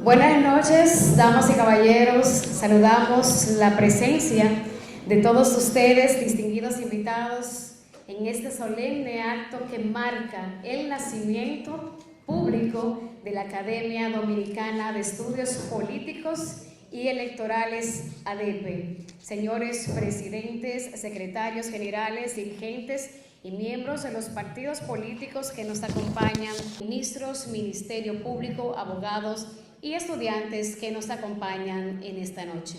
Buenas noches, damas y caballeros. Saludamos la presencia de todos ustedes, distinguidos invitados, en este solemne acto que marca el nacimiento público de la Academia Dominicana de Estudios Políticos y Electorales, ADEPE. Señores presidentes, secretarios generales, dirigentes y miembros de los partidos políticos que nos acompañan, ministros, Ministerio Público, abogados y estudiantes que nos acompañan en esta noche.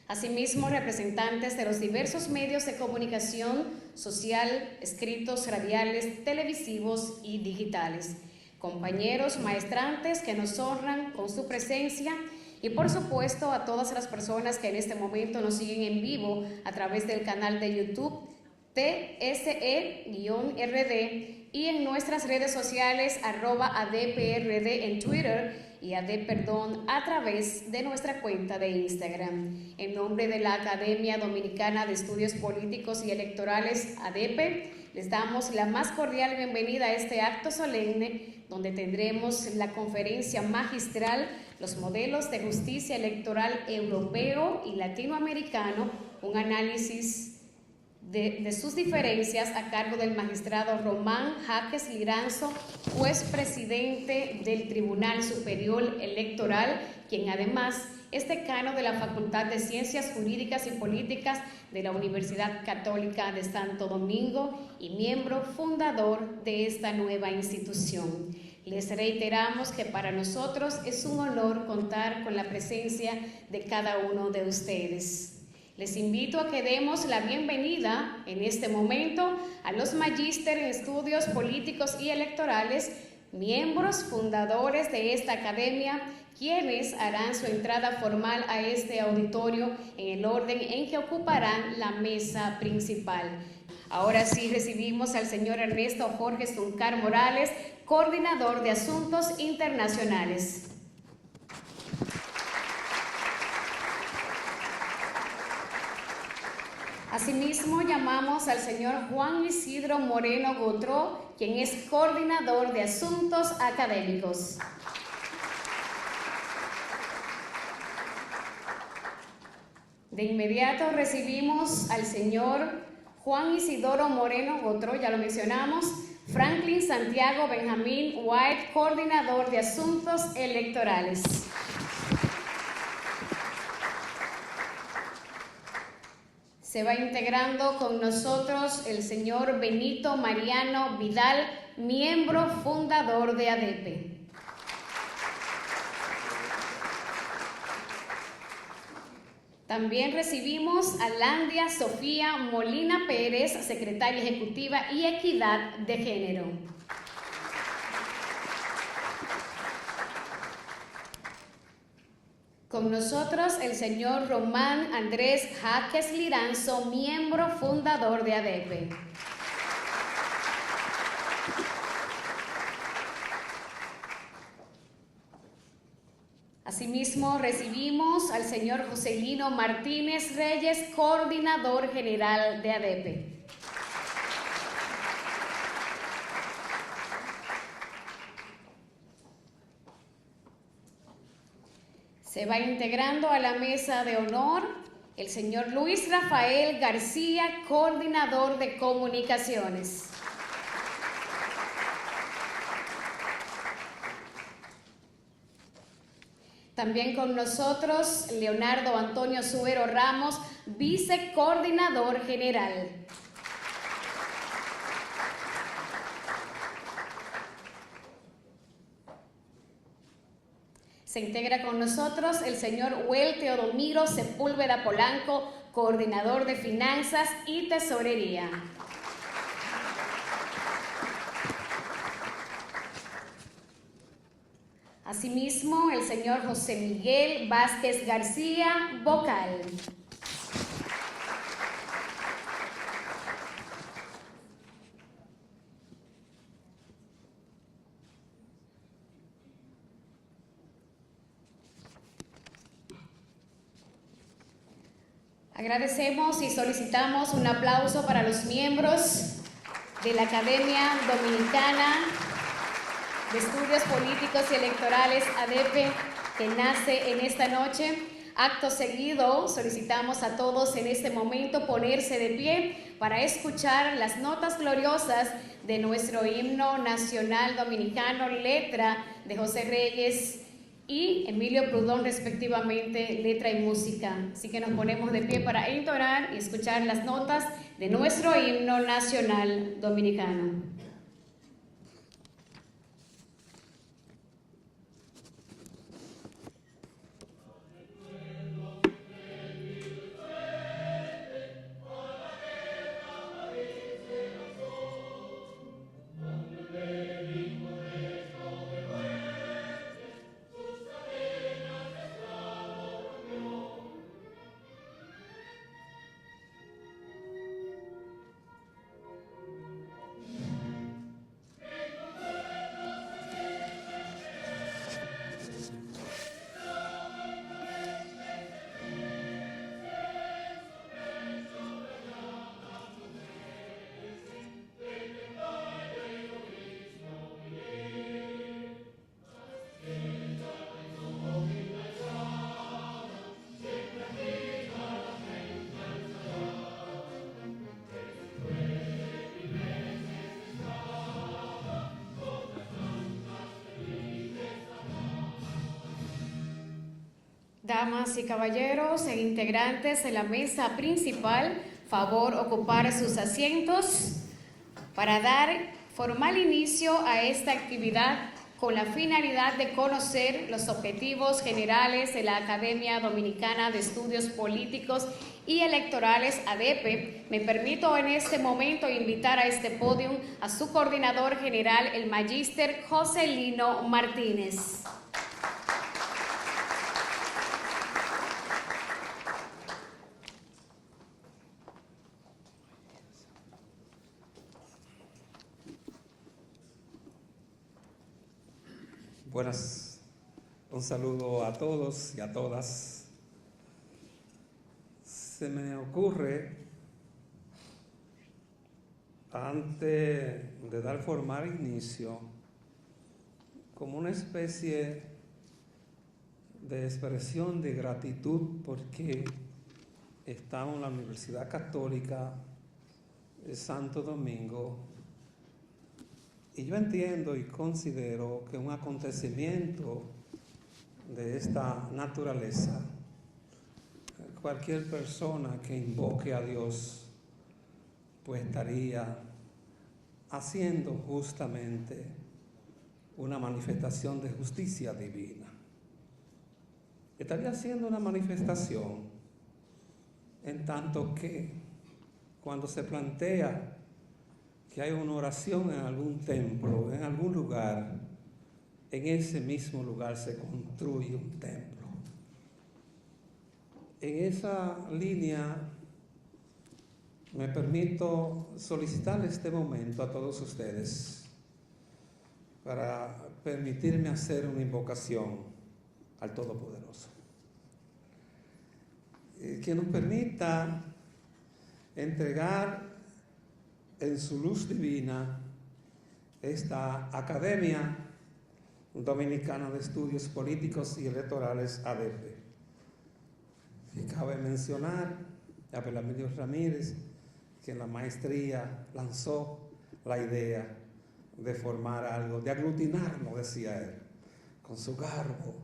Asimismo, representantes de los diversos medios de comunicación social, escritos, radiales, televisivos y digitales. Compañeros maestrantes que nos honran con su presencia y, por supuesto, a todas las personas que en este momento nos siguen en vivo a través del canal de YouTube TSE-RD y en nuestras redes sociales @ADPRD en Twitter y a través de nuestra cuenta de Instagram. En nombre de la Academia Dominicana de Estudios Políticos y Electorales, ADEPE, les damos la más cordial bienvenida a este acto solemne, donde tendremos la conferencia magistral Los modelos de justicia electoral europeo y latinoamericano, un análisis de sus diferencias a cargo del magistrado Román Jaques Liranzo, juez presidente del Tribunal Superior Electoral, quien además es decano de la Facultad de Ciencias Jurídicas y Políticas de la Universidad Católica de Santo Domingo y miembro fundador de esta nueva institución. Les reiteramos que para nosotros es un honor contar con la presencia de cada uno de ustedes. Les invito a que demos la bienvenida en este momento a los magíster en estudios políticos y electorales, miembros fundadores de esta academia, quienes harán su entrada formal a este auditorio en el orden en que ocuparán la mesa principal. Ahora sí recibimos al señor Ernesto Jorge Zuncar Morales, coordinador de Asuntos Internacionales. Asimismo, llamamos al señor Juan Isidro Moreno Gotró, quien es coordinador de Asuntos Académicos. De inmediato recibimos al señor Juan Isidoro Moreno Gotró, ya lo mencionamos, Franklin Santiago Benjamín White, coordinador de Asuntos Electorales. Se va integrando con nosotros el señor Benito Mariano Vidal, miembro fundador de ADEPE. También recibimos a Landia Sofía Molina Pérez, secretaria ejecutiva y Equidad de Género. Con nosotros el señor Román Andrés Jaques Liranzo, miembro fundador de ADEPE. Asimismo, recibimos al señor Joselino Martínez Reyes, coordinador general de ADEPE. Se va integrando a la mesa de honor el señor Luis Rafael García, coordinador de comunicaciones. También con nosotros Leonardo Antonio Suero Ramos, vicecoordinador general. Se integra con nosotros el señor Huel Teodomiro Sepúlveda Polanco, coordinador de Finanzas y Tesorería. Asimismo, el señor José Miguel Vázquez García, vocal. Agradecemos y solicitamos un aplauso para los miembros de la Academia Dominicana de Estudios Políticos y Electorales, ADEPE, que nace en esta noche. Acto seguido, solicitamos a todos en este momento ponerse de pie para escuchar las notas gloriosas de nuestro himno nacional dominicano, letra de José Reyes y Emilio Prudón, respectivamente, letra y música. Así que nos ponemos de pie para entonar y escuchar las notas de nuestro himno nacional dominicano. Damas y caballeros e integrantes de la mesa principal, favor ocupar sus asientos para dar formal inicio a esta actividad con la finalidad de conocer los objetivos generales de la Academia Dominicana de Estudios Políticos y Electorales, ADEPE. Me permito en este momento invitar a este podio a su coordinador general, el magíster Joselino Martínez. Buenas, un saludo a todos y a todas. Se me ocurre, antes de dar formal inicio, como una especie de expresión de gratitud porque estamos en la Universidad Católica de Santo Domingo. Y yo entiendo y considero que un acontecimiento de esta naturaleza, cualquier persona que invoque a Dios, pues estaría haciendo justamente una manifestación de justicia divina. Estaría haciendo una manifestación en tanto que cuando se plantea que hay una oración en algún templo, en algún lugar, en ese mismo lugar se construye un templo. En esa línea me permito solicitar este momento a todos ustedes para permitirme hacer una invocación al Todopoderoso, que nos permita entregar en su luz divina esta Academia Dominicana de Estudios Políticos y Electorales, ADEPE. Y cabe mencionar a Belamilio Ramírez, que en la maestría lanzó la idea de formar algo, de aglutinarnos, decía él, con su garbo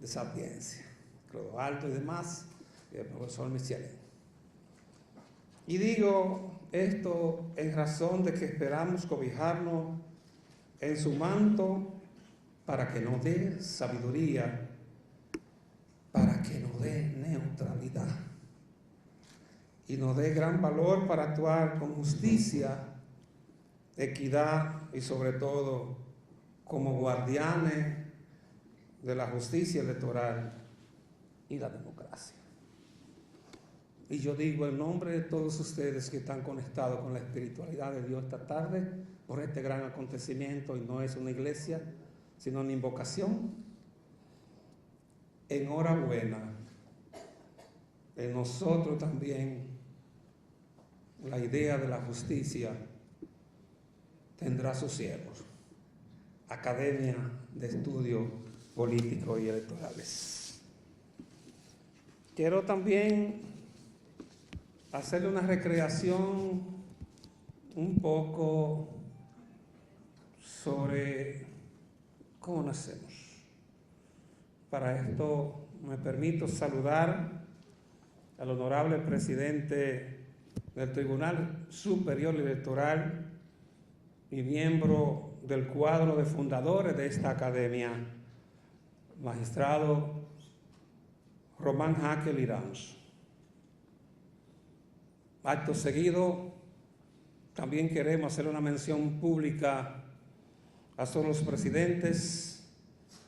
de sapiencia, Clodoaldo y demás, y el profesor Michelin. Y digo esto en razón de que esperamos cobijarnos en su manto para que nos dé sabiduría, para que nos dé neutralidad y nos dé gran valor para actuar con justicia, equidad y sobre todo como guardianes de la justicia electoral y la democracia. Y yo digo en nombre de todos ustedes que están conectados con la espiritualidad de Dios esta tarde, por este gran acontecimiento, y no es una iglesia, sino una invocación. Enhorabuena. En nosotros también la idea de la justicia tendrá sus siervos. Academia de Estudios Políticos y Electorales. Quiero también hacerle una recreación un poco sobre cómo nacemos. Para esto me permito saludar al honorable presidente del Tribunal Superior Electoral y miembro del cuadro de fundadores de esta academia, magistrado Román Jaque Liramos. Acto seguido, también queremos hacer una mención pública a todos los presidentes,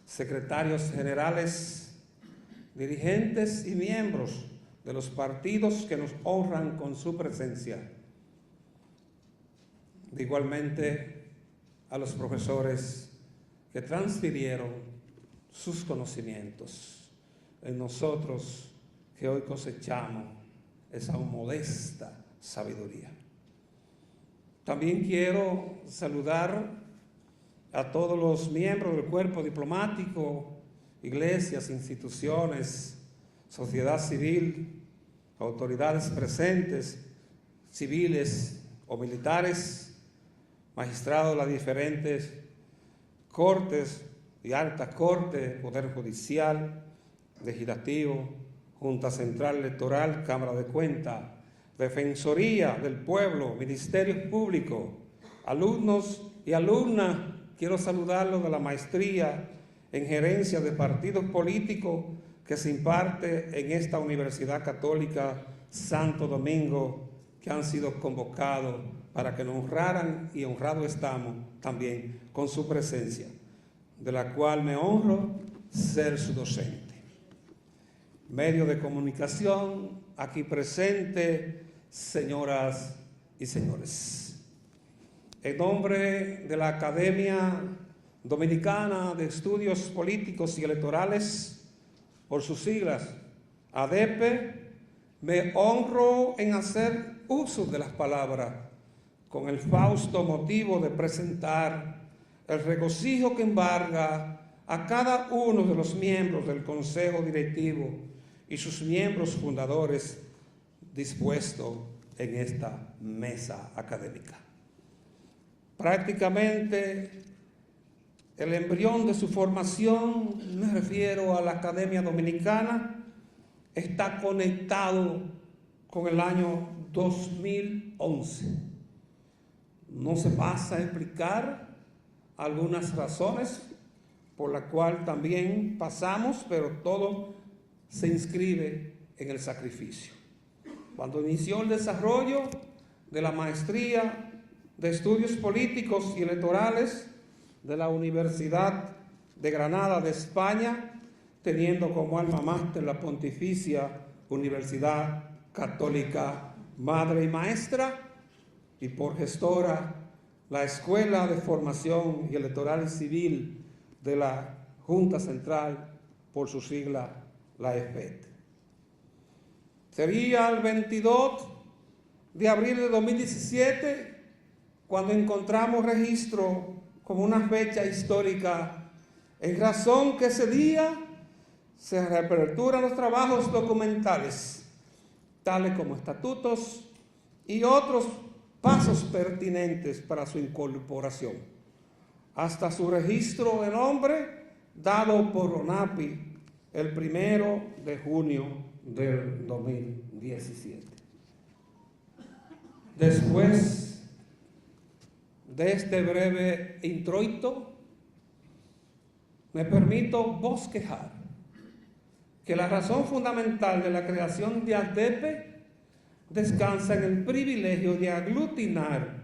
secretarios generales, dirigentes y miembros de los partidos que nos honran con su presencia. Igualmente a los profesores que transfirieron sus conocimientos en nosotros que hoy cosechamos esa modesta sabiduría. También quiero saludar a todos los miembros del cuerpo diplomático, iglesias, instituciones, sociedad civil, autoridades presentes, civiles o militares, magistrados de las diferentes cortes y alta corte, Poder Judicial, Legislativo, Junta Central Electoral, Cámara de Cuentas, Defensoría del Pueblo, Ministerios Públicos, alumnos y alumnas. Quiero saludarlos de la maestría en gerencia de partidos políticos que se imparte en esta Universidad Católica Santo Domingo, que han sido convocados para que nos honraran y honrados estamos también con su presencia, de la cual me honro ser su docente. Medio de comunicación aquí presente, señoras y señores. En nombre de la Academia Dominicana de Estudios Políticos y Electorales, por sus siglas, ADEPE, me honro en hacer uso de las palabras con el fausto motivo de presentar el regocijo que embarga a cada uno de los miembros del Consejo Directivo y sus miembros fundadores dispuesto en esta mesa académica. Prácticamente el embrión de su formación, me refiero a la Academia Dominicana, está conectado con el año 2011. No se pasa a explicar algunas razones por las cuales también pasamos, pero todo se inscribe en el sacrificio. Cuando inició el desarrollo de la maestría de Estudios Políticos y Electorales de la Universidad de Granada de España, teniendo como alma máster la Pontificia Universidad Católica Madre y Maestra, y por gestora la Escuela de Formación y Electoral Civil de la Junta Central, por su sigla, la EFET. Sería el 22 de abril de 2017 cuando encontramos registro como una fecha histórica, en razón que ese día se reaperturan los trabajos documentales, tales como estatutos y otros pasos pertinentes para su incorporación, hasta su registro de nombre dado por ONAPI el 1 de junio del 2017. Después de este breve introito, me permito bosquejar que la razón fundamental de la creación de ADEPE descansa en el privilegio de aglutinar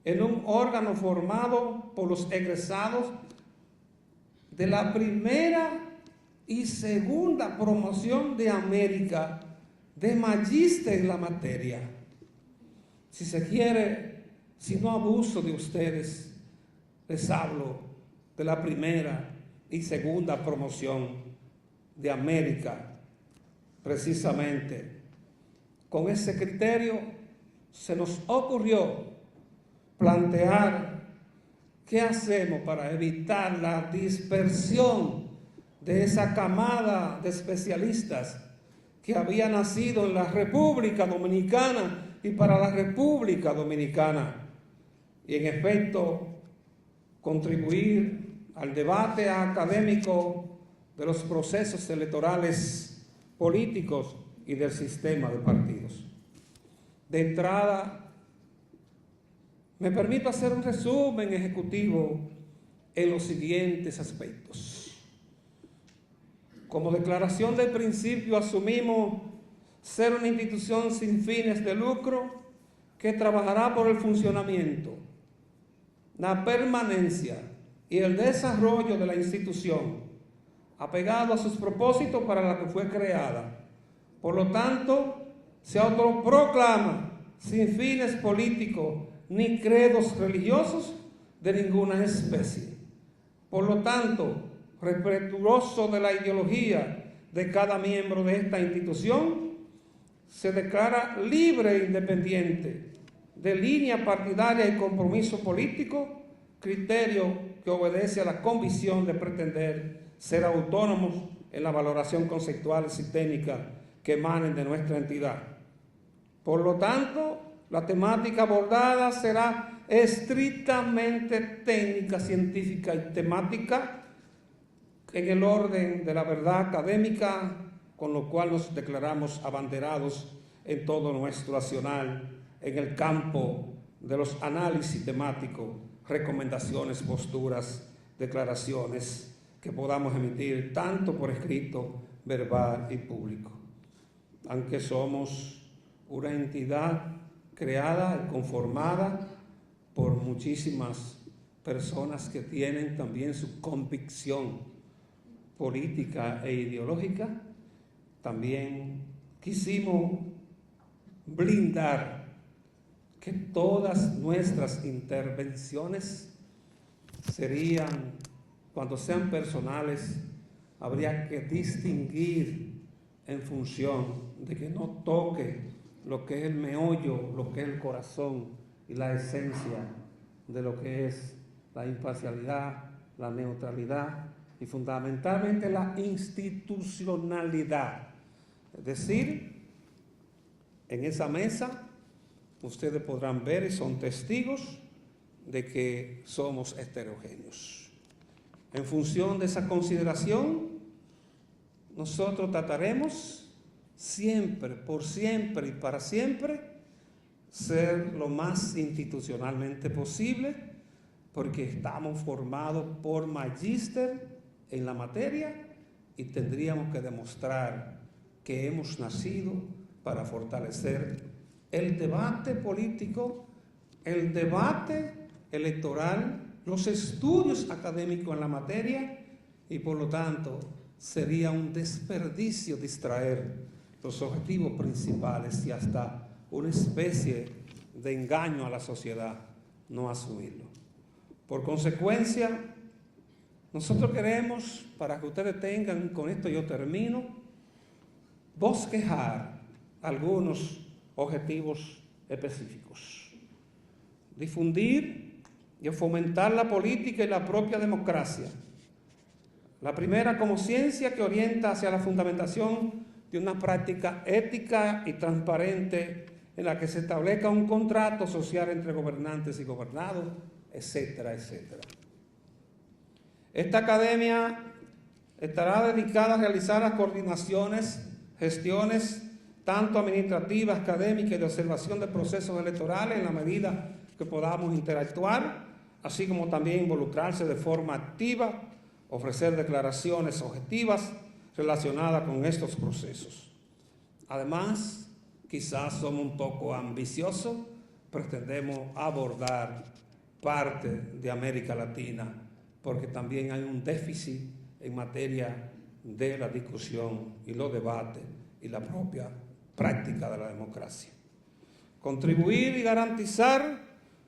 en un órgano formado por los egresados de la primera y segunda promoción de América de magíster en la materia. Si se quiere, si no abuso de ustedes, les hablo de la primera y segunda promoción de América. Precisamente con ese criterio se nos ocurrió plantear ¿Qué hacemos para evitar la dispersión de esa camada de especialistas que había nacido en la República Dominicana y para la República Dominicana? Y en efecto, contribuir al debate académico de los procesos electorales políticos y del sistema de partidos. De entrada, me permito hacer un resumen ejecutivo en los siguientes aspectos. Como declaración de principio, asumimos ser una institución sin fines de lucro que trabajará por el funcionamiento, la permanencia y el desarrollo de la institución, apegado a sus propósitos para la que fue creada. Por lo tanto, se autoproclama sin fines políticos ni credos religiosos de ninguna especie. Por lo tanto, respetuoso de la ideología de cada miembro de esta institución, se declara libre e independiente de línea partidaria y compromiso político, criterio que obedece a la convicción de pretender ser autónomos en la valoración conceptual y técnica que emanen de nuestra entidad. Por lo tanto, la temática abordada será estrictamente técnica, científica y temática en el orden de la verdad académica, con lo cual nos declaramos abanderados en todo nuestro accionar en el campo de los análisis temáticos, recomendaciones, posturas, declaraciones que podamos emitir tanto por escrito, verbal y público. Aunque somos una entidad creada y conformada por muchísimas personas que tienen también su convicción política e ideológica, también quisimos blindar que todas nuestras intervenciones serían, cuando sean personales, habría que distinguir en función de que no toque lo que es el meollo, lo que es el corazón y la esencia de lo que es la imparcialidad, la neutralidad y fundamentalmente la institucionalidad. Es decir, en esa mesa ustedes podrán ver y son testigos de que somos heterogéneos. En función de esa consideración, nosotros trataremos siempre, por siempre y para siempre, ser lo más institucionalmente posible, porque estamos formados por magíster en la materia y tendríamos que demostrar que hemos nacido para fortalecer el debate político, el debate electoral, los estudios académicos en la materia, y por lo tanto sería un desperdicio distraer los objetivos principales y hasta una especie de engaño a la sociedad no asumirlo. Por consecuencia, nosotros queremos, para que ustedes tengan, con esto yo termino, bosquejar algunos objetivos específicos. Difundir y fomentar la política y la propia democracia. La primera, como ciencia que orienta hacia la fundamentación de una práctica ética y transparente en la que se establezca un contrato social entre gobernantes y gobernados, etcétera, etcétera. Esta academia estará dedicada a realizar las coordinaciones, gestiones, tanto administrativas, académicas y de observación de procesos electorales en la medida que podamos interactuar, así como también involucrarse de forma activa, ofrecer declaraciones objetivas relacionadas con estos procesos. Además, quizás somos un poco ambiciosos, pretendemos abordar parte de América Latina, porque también hay un déficit en materia de la discusión y los debates y la propia práctica de la democracia. Contribuir y garantizar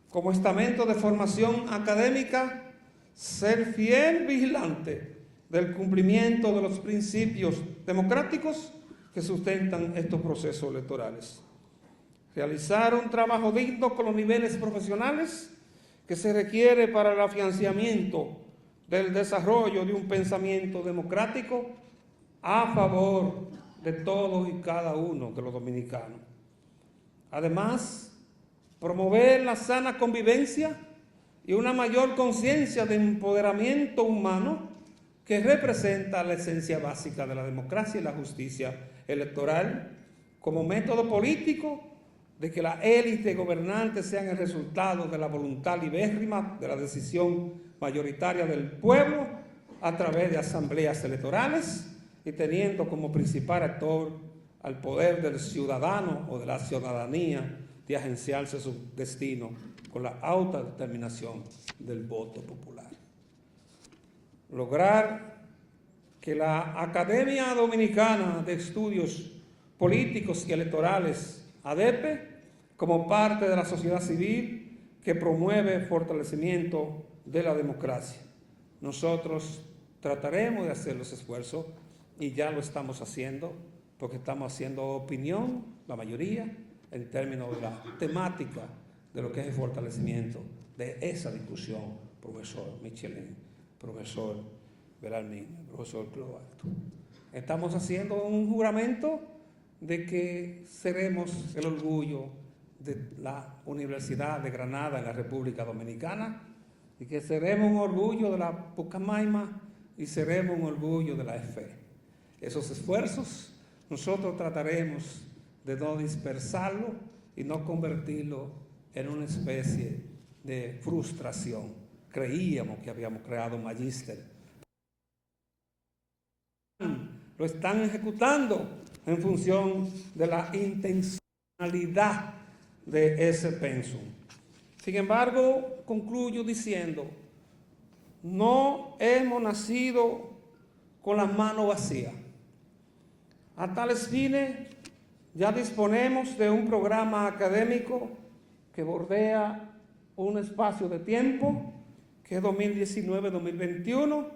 como estamento de formación académica, ser fiel vigilante del cumplimiento de los principios democráticos que sustentan estos procesos electorales. Realizar un trabajo digno con los niveles profesionales que se requiere para el afianzamiento del desarrollo de un pensamiento democrático a favor de todos y cada uno de los dominicanos. Además, promover la sana convivencia y una mayor conciencia de empoderamiento humano que representa la esencia básica de la democracia y la justicia electoral como método político de que la élite gobernante sean el resultado de la voluntad libérrima de la decisión mayoritaria del pueblo a través de asambleas electorales y teniendo como principal actor al poder del ciudadano o de la ciudadanía de agenciarse su destino con la autodeterminación del voto popular. Lograr que la Academia Dominicana de Estudios Políticos y Electorales, ADEPE, como parte de la sociedad civil que promueve el fortalecimiento de la democracia. Nosotros trataremos de hacer los esfuerzos y ya lo estamos haciendo, porque estamos haciendo opinión, la mayoría, en términos de la temática de lo que es el fortalecimiento de esa discusión, profesor Michelin, profesor Belarmín, profesor Cloalto. Estamos haciendo un juramento de que seremos el orgullo de la Universidad de Granada en la República Dominicana y que seremos un orgullo de la Pucamaima y seremos un orgullo de la EFE. Esos esfuerzos nosotros trataremos de no dispersarlo y no convertirlo en una especie de frustración. Creíamos que habíamos creado un magíster. Lo están ejecutando en función de la intencionalidad de ese pensum. Sin embargo, concluyo diciendo, no hemos nacido con las manos vacías. A tales fines, ya disponemos de un programa académico que bordea un espacio de tiempo, que es 2019-2021,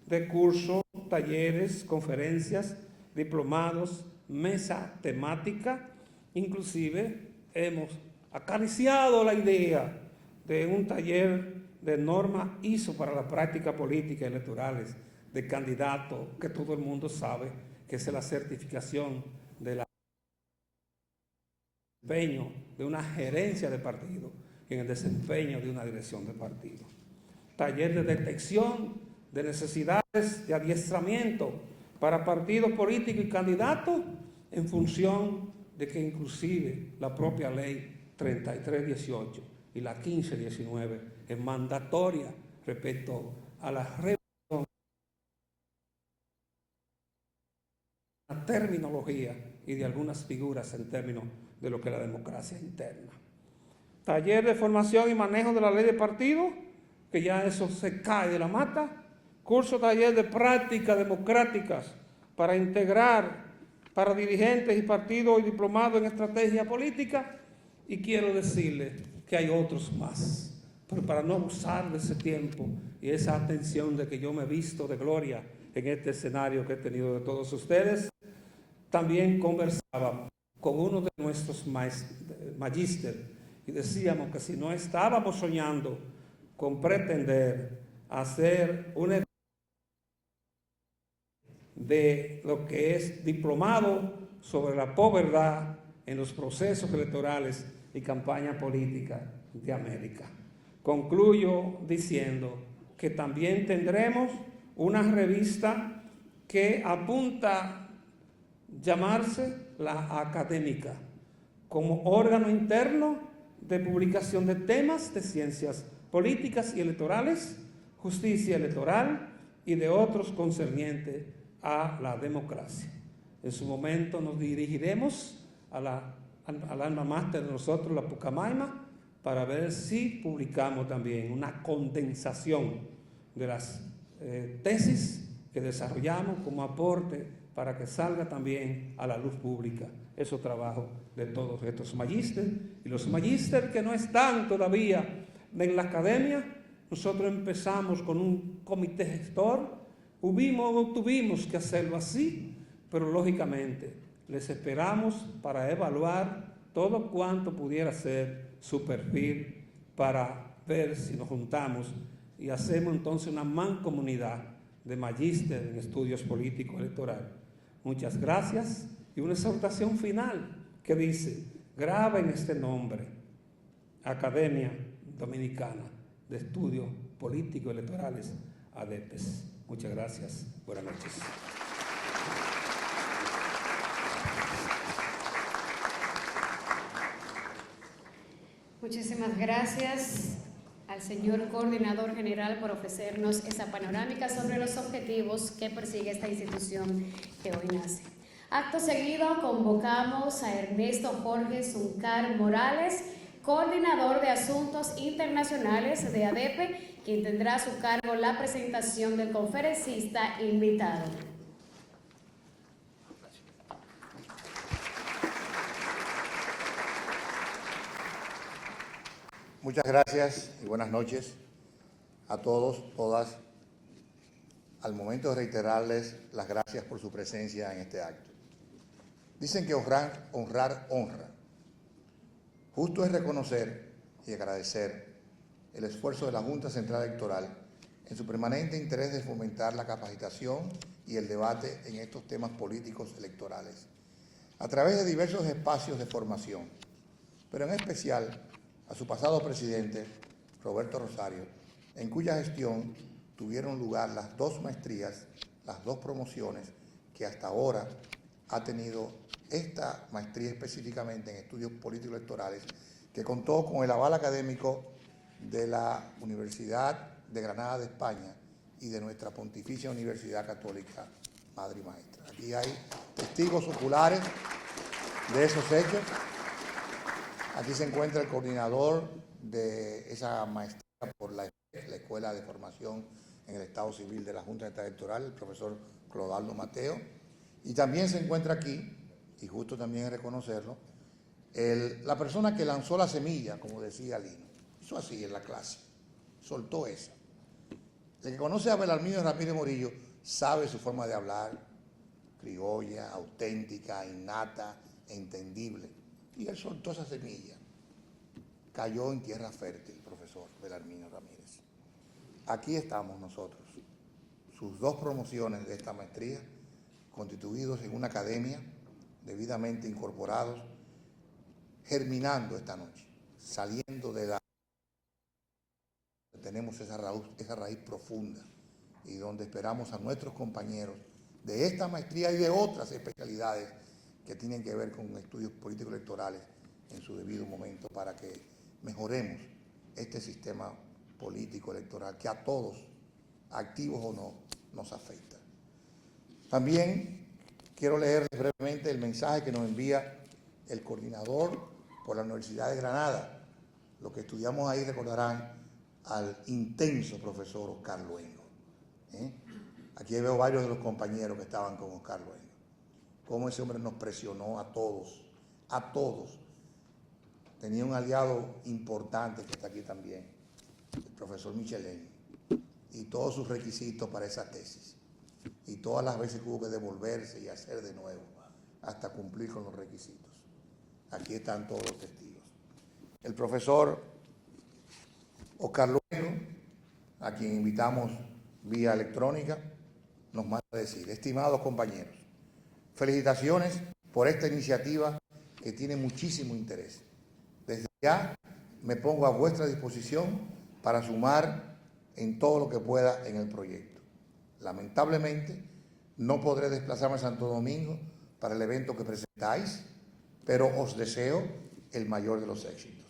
de cursos, talleres, conferencias, diplomados, mesa temática. Inclusive hemos acariciado la idea de un taller de norma ISO para la práctica política electorales de candidato, que todo el mundo sabe que es la certificación de la desempeño de una gerencia de partido y en el desempeño de una dirección de partido. Taller de detección de necesidades de adiestramiento para partidos políticos y candidatos en función de que inclusive la propia ley 3318 y la 1519 es mandatoria respecto a la revisión de la terminología y de algunas figuras en términos de lo que es la democracia interna. Taller de formación y manejo de la ley de partido, que ya eso se cae de la mata. Curso taller de prácticas democráticas para integrar para dirigentes y partidos y diplomados en estrategia política. Y quiero decirles que hay otros más. Pero para no abusar de ese tiempo y esa atención de que yo me he visto de gloria en este escenario que he tenido de todos ustedes, también conversaba con uno de nuestros magíster y decíamos que si no estábamos soñando con pretender hacer una de lo que es diplomado sobre la posverdad en los procesos electorales y campaña política de América. Concluyo diciendo que también tendremos una revista que apunta a llamarse La Académica, como órgano interno de publicación de temas de ciencias políticas y electorales, justicia electoral y de otros concernientes a la democracia. En su momento nos dirigiremos al alma máter de nosotros, la Pucamaima, para ver si publicamos también una condensación de las tesis que desarrollamos como aporte para que salga también a la luz pública. Eso es trabajo de todos estos magísteres. Y los magísteres que no están todavía en la academia, nosotros empezamos con un comité gestor. Tuvimos que hacerlo así, pero lógicamente les esperamos para evaluar todo cuanto pudiera ser su perfil para ver si nos juntamos y hacemos entonces una mancomunidad de magíster en estudios políticos electorales. Muchas gracias y una exhortación final que dice: graben este nombre, Academia Dominicana de Estudios Políticos Electorales, ADEPES. Muchas gracias. Buenas noches. Muchísimas gracias al señor Coordinador General por ofrecernos esa panorámica sobre los objetivos que persigue esta institución que hoy nace. Acto seguido, convocamos a Ernesto Jorge Zuncar Morales, Coordinador de Asuntos Internacionales de ADEPE, quien tendrá a su cargo la presentación del conferencista invitado. Muchas gracias y buenas noches a todos, todas. Al momento de reiterarles las gracias por su presencia en este acto. Dicen que honrar honra. Justo es reconocer y agradecer el esfuerzo de la Junta Central Electoral en su permanente interés de fomentar la capacitación y el debate en estos temas políticos electorales, a través de diversos espacios de formación, pero en especial a su pasado presidente, Roberto Rosario, en cuya gestión tuvieron lugar las 2 maestrías, las 2 promociones que hasta ahora ha tenido esta maestría específicamente en estudios políticos electorales, que contó con el aval académico de la Universidad de Granada de España y de nuestra Pontificia Universidad Católica Madre y Maestra. Aquí hay testigos oculares de esos hechos. Aquí se encuentra el coordinador de esa maestría por la Escuela de Formación en el Estado Civil de la Junta Central Electoral, el profesor Clodoaldo Mateo. Y también se encuentra aquí, y justo también es reconocerlo, la persona que lanzó la semilla, como decía Lino. Hizo así en la clase, soltó esa. El que conoce a Belarmino Ramírez Morillo sabe su forma de hablar, criolla, auténtica, innata, entendible. Y él soltó esa semilla. Cayó en tierra fértil, profesor Belarmino Ramírez. Aquí estamos nosotros, sus 2 promociones de esta maestría, constituidos en una academia, debidamente incorporados, germinando esta noche, saliendo de la... Tenemos esa raíz profunda y donde esperamos a nuestros compañeros de esta maestría y de otras especialidades que tienen que ver con estudios políticos electorales en su debido momento para que mejoremos este sistema político electoral que a todos, activos o no, nos afecta. También quiero leerles brevemente el mensaje que nos envía el coordinador por la Universidad de Granada. Lo que estudiamos ahí recordarán al intenso profesor Oscar Luengo. Aquí veo varios de los compañeros que estaban con Oscar Luengo. Cómo ese hombre nos presionó a todos, a todos. Tenía un aliado importante que está aquí también, el profesor Michelén, y todos sus requisitos para esa tesis. Y todas las veces que hubo que devolverse y hacer de nuevo, hasta cumplir con los requisitos. Aquí están todos los testigos. El profesor Oscar Luengo, a quien invitamos vía electrónica, nos manda a decir: estimados compañeros, felicitaciones por esta iniciativa que tiene muchísimo interés. Desde ya me pongo a vuestra disposición para sumar en todo lo que pueda en el proyecto. Lamentablemente, no podré desplazarme a Santo Domingo para el evento que presentáis, pero os deseo el mayor de los éxitos.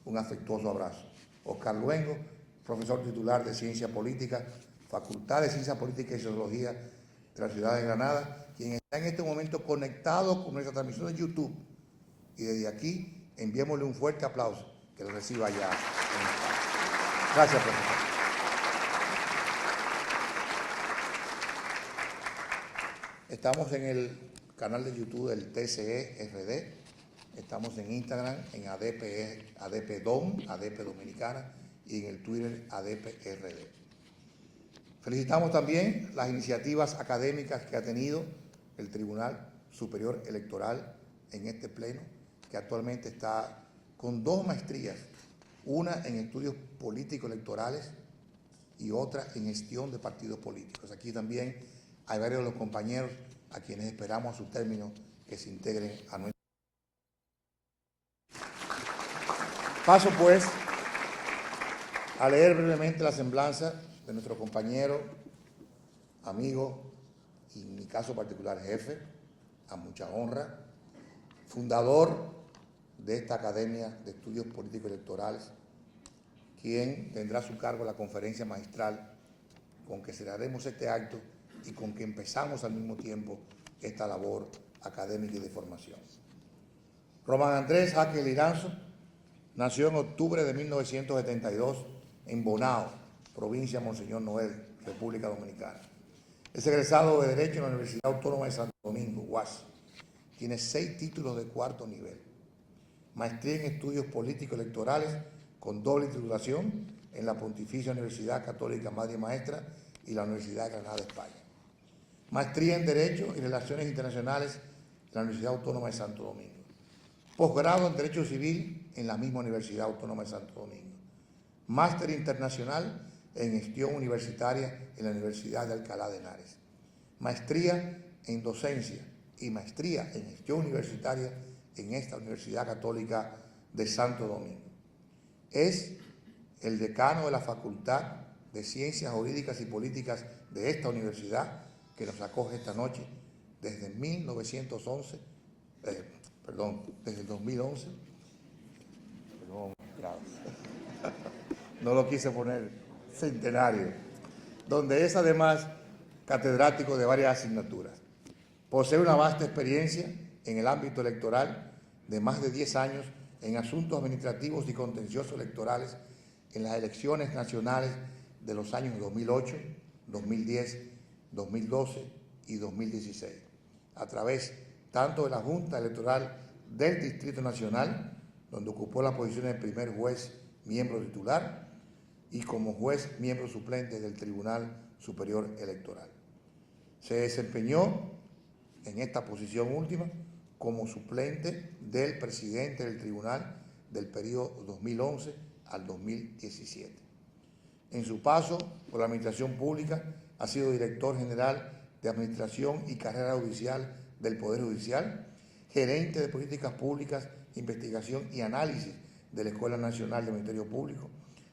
Un afectuoso abrazo. Oscar Luengo, profesor titular de Ciencia Política, Facultad de Ciencia Política y Sociología de la ciudad de Granada, quien está en este momento conectado con nuestra transmisión de YouTube. Y desde aquí enviémosle un fuerte aplauso que lo reciba ya. Gracias, profesor. Estamos en el canal de YouTube del TCE-RD, estamos en Instagram, en ADP-DOM, ADP Dominicana, y en el Twitter ADP-RD. Felicitamos también las iniciativas académicas que ha tenido el Tribunal Superior Electoral en este pleno, que actualmente está con 2 maestrías, una en estudios político-electorales y otra en gestión de partidos políticos. Aquí también hay varios de los compañeros a quienes esperamos a su término que se integren a nuestro. Paso pues a leer brevemente la semblanza de nuestro compañero, amigo y en mi caso particular jefe, a mucha honra, fundador de esta Academia de Estudios Políticos Electorales, quien tendrá a su cargo la conferencia magistral con que cerraremos este acto y con que empezamos al mismo tiempo esta labor académica y de formación. Román Andrés Jáquez Liranzo nació en octubre de 1972 en Bonao, provincia Monseñor Noel, República Dominicana. Es egresado de Derecho en la Universidad Autónoma de Santo Domingo, UAS. Tiene 6 títulos de cuarto nivel. Maestría en Estudios Políticos Electorales con doble titulación en la Pontificia Universidad Católica Madre y Maestra y la Universidad de Granada, España. Maestría en Derecho y Relaciones Internacionales en la Universidad Autónoma de Santo Domingo. Posgrado en Derecho Civil en la misma Universidad Autónoma de Santo Domingo. Máster Internacional en Gestión Universitaria en la Universidad de Alcalá de Henares. Maestría en Docencia y Maestría en Gestión Universitaria en esta Universidad Católica de Santo Domingo. Es el decano de la Facultad de Ciencias Jurídicas y Políticas de esta universidad que nos acoge esta noche desde 1911, desde el 2011. No lo quise poner centenario, donde es además catedrático de varias asignaturas. Posee una vasta experiencia en el ámbito electoral de más de 10 años en asuntos administrativos y contenciosos electorales en las elecciones nacionales de los años 2008, 2010, 2012 y 2016, a través tanto de la Junta Electoral del Distrito Nacional, donde ocupó la posición de primer juez miembro titular, y como juez miembro suplente del Tribunal Superior Electoral. Se desempeñó en esta posición última como suplente del presidente del tribunal del periodo 2011 al 2017. En su paso por la administración pública ha sido director general de Administración y Carrera Judicial del Poder Judicial, gerente de Políticas Públicas, Investigación y Análisis de la Escuela Nacional de Ministerio Público,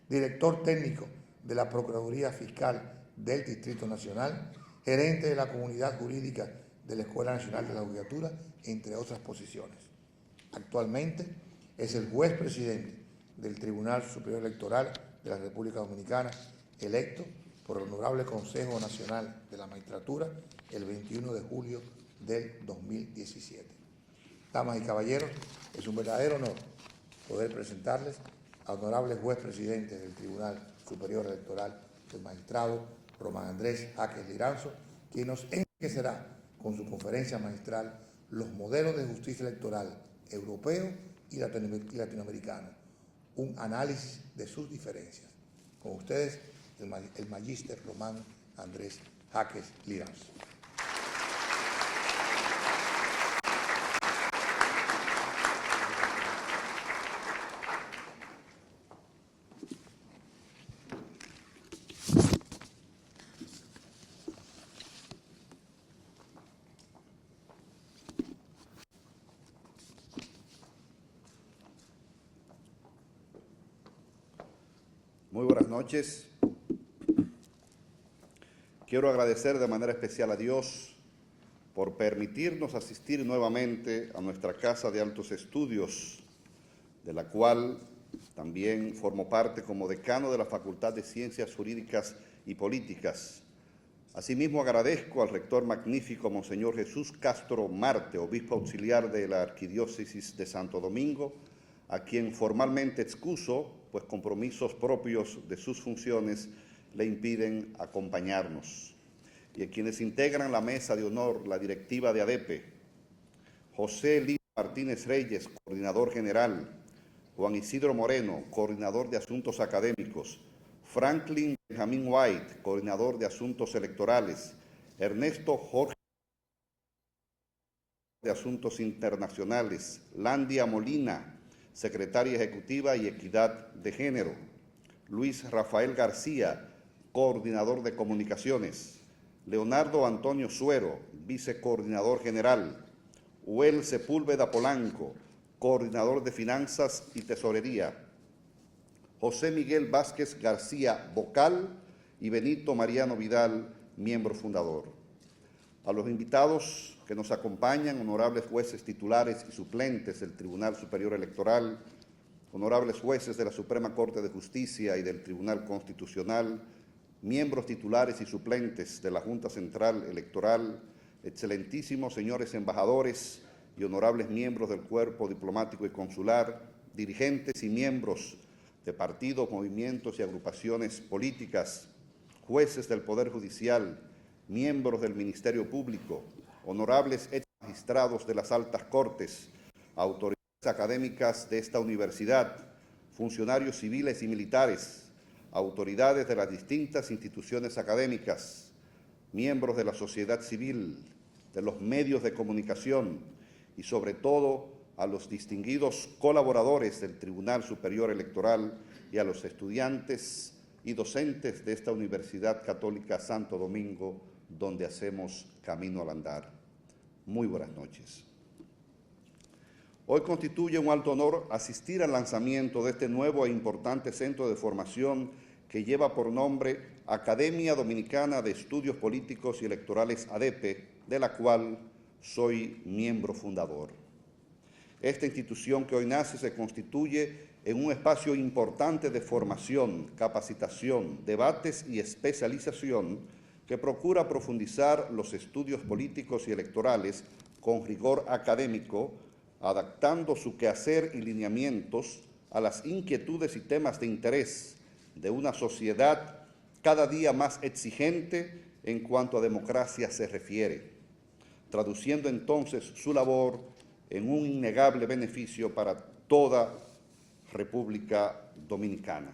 director técnico de la Procuraduría Fiscal del Distrito Nacional, gerente de la Comunidad Jurídica de la Escuela Nacional de la Judicatura, entre otras posiciones. Actualmente es el juez presidente del Tribunal Superior Electoral de la República Dominicana, electo por el Honorable Consejo Nacional de la Magistratura el 21 de julio del 2017. Damas y caballeros, es un verdadero honor poder presentarles al honorable juez presidente del Tribunal Superior Electoral, el magistrado Román Andrés Jáquez Liranzo, quien nos enriquecerá con su conferencia magistral los modelos de justicia electoral europeo y latinoamericano, un análisis de sus diferencias. Con ustedes, el magíster Román Andrés Jáquez Liranzo. Muy buenas noches. Quiero agradecer de manera especial a Dios por permitirnos asistir nuevamente a nuestra Casa de Altos Estudios, de la cual también formo parte como decano de la Facultad de Ciencias Jurídicas y Políticas. Asimismo, agradezco al rector magnífico Monseñor Jesús Castro Marte, obispo auxiliar de la Arquidiócesis de Santo Domingo, a quien formalmente excuso, pues compromisos propios de sus funciones le impiden acompañarnos. Y a quienes integran la mesa de honor, la directiva de ADEPE, José Lino Martínez Reyes, coordinador general, Juan Isidro Moreno, coordinador de Asuntos Académicos, Franklin Benjamín White, coordinador de Asuntos Electorales, Ernesto Jorge de Asuntos Internacionales, Landia Molina, Secretaria Ejecutiva y Equidad de Género. Luis Rafael García, Coordinador de Comunicaciones. Leonardo Antonio Suero, Vicecoordinador General. Uel Sepúlveda Polanco, Coordinador de Finanzas y Tesorería. José Miguel Vázquez García, Vocal, y Benito Mariano Vidal, miembro fundador. A los invitados que nos acompañan, honorables jueces titulares y suplentes del Tribunal Superior Electoral, honorables jueces de la Suprema Corte de Justicia y del Tribunal Constitucional, miembros titulares y suplentes de la Junta Central Electoral, excelentísimos señores embajadores y honorables miembros del cuerpo diplomático y consular, dirigentes y miembros de partidos, movimientos y agrupaciones políticas, jueces del Poder Judicial, miembros del Ministerio Público, honorables magistrados de las altas cortes, autoridades académicas de esta universidad, funcionarios civiles y militares, autoridades de las distintas instituciones académicas, miembros de la sociedad civil, de los medios de comunicación y sobre todo a los distinguidos colaboradores del Tribunal Superior Electoral y a los estudiantes y docentes de esta Universidad Católica Santo Domingo, donde hacemos camino al andar. Muy buenas noches. Hoy constituye un alto honor asistir al lanzamiento de este nuevo e importante centro de formación que lleva por nombre Academia Dominicana de Estudios Políticos y Electorales ADEPE, de la cual soy miembro fundador. Esta institución que hoy nace se constituye en un espacio importante de formación, capacitación, debates y especialización que procura profundizar los estudios políticos y electorales con rigor académico, adaptando su quehacer y lineamientos a las inquietudes y temas de interés de una sociedad cada día más exigente en cuanto a democracia se refiere, traduciendo entonces su labor en un innegable beneficio para toda República Dominicana.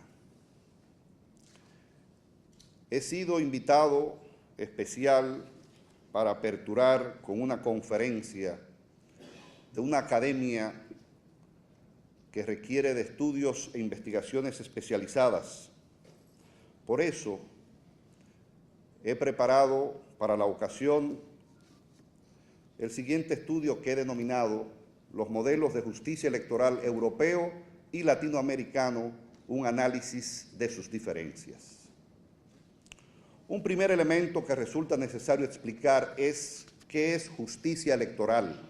He sido invitado especial para aperturar con una conferencia de una academia que requiere de estudios e investigaciones especializadas. Por eso, he preparado para la ocasión el siguiente estudio que he denominado Los modelos de justicia electoral europeo y latinoamericano, un análisis de sus diferencias. Un primer elemento que resulta necesario explicar es ¿qué es justicia electoral?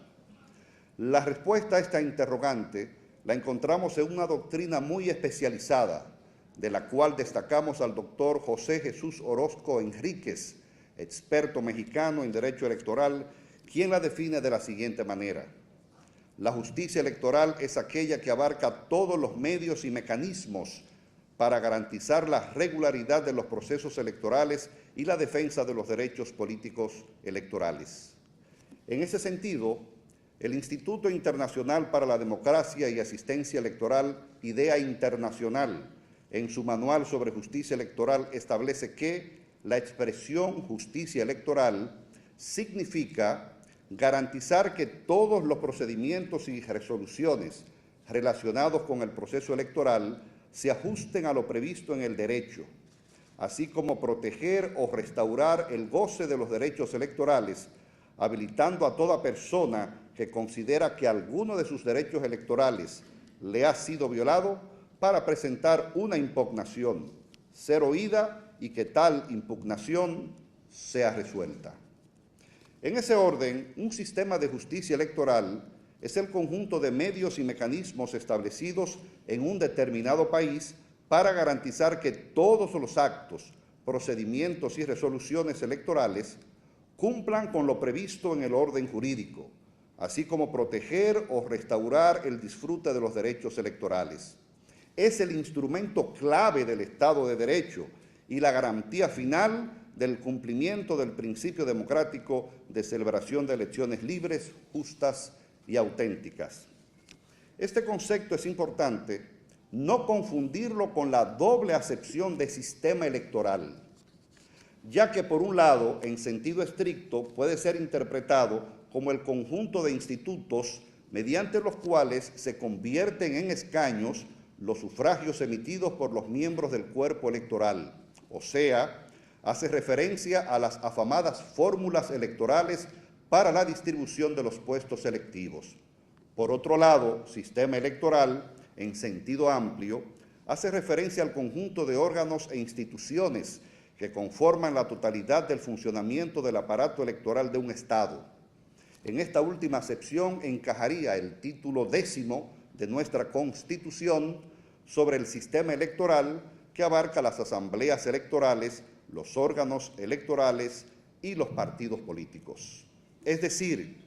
La respuesta a esta interrogante la encontramos en una doctrina muy especializada, de la cual destacamos al doctor José Jesús Orozco Enríquez, experto mexicano en derecho electoral, quien la define de la siguiente manera: la justicia electoral es aquella que abarca todos los medios y mecanismos para garantizar la regularidad de los procesos electorales y la defensa de los derechos políticos electorales. En ese sentido, el Instituto Internacional para la Democracia y Asistencia Electoral, IDEA Internacional, en su manual sobre justicia electoral, establece que la expresión justicia electoral significa garantizar que todos los procedimientos y resoluciones relacionados con el proceso electoral se ajusten a lo previsto en el derecho, así como proteger o restaurar el goce de los derechos electorales, habilitando a toda persona que considera que alguno de sus derechos electorales le ha sido violado para presentar una impugnación, ser oída y que tal impugnación sea resuelta. En ese orden, un sistema de justicia electoral es el conjunto de medios y mecanismos establecidos en un determinado país para garantizar que todos los actos, procedimientos y resoluciones electorales cumplan con lo previsto en el orden jurídico, así como proteger o restaurar el disfrute de los derechos electorales. Es el instrumento clave del Estado de Derecho y la garantía final del cumplimiento del principio democrático de celebración de elecciones libres, justas y auténticas. Este concepto es importante no confundirlo con la doble acepción de sistema electoral, ya que por un lado, en sentido estricto, puede ser interpretado como el conjunto de institutos mediante los cuales se convierten en escaños los sufragios emitidos por los miembros del cuerpo electoral, o sea, hace referencia a las afamadas fórmulas electorales para la distribución de los puestos electivos. Por otro lado, sistema electoral, en sentido amplio, hace referencia al conjunto de órganos e instituciones que conforman la totalidad del funcionamiento del aparato electoral de un Estado. En esta última acepción encajaría el título 10º de nuestra Constitución sobre el sistema electoral, que abarca las asambleas electorales, los órganos electorales y los partidos políticos. Es decir,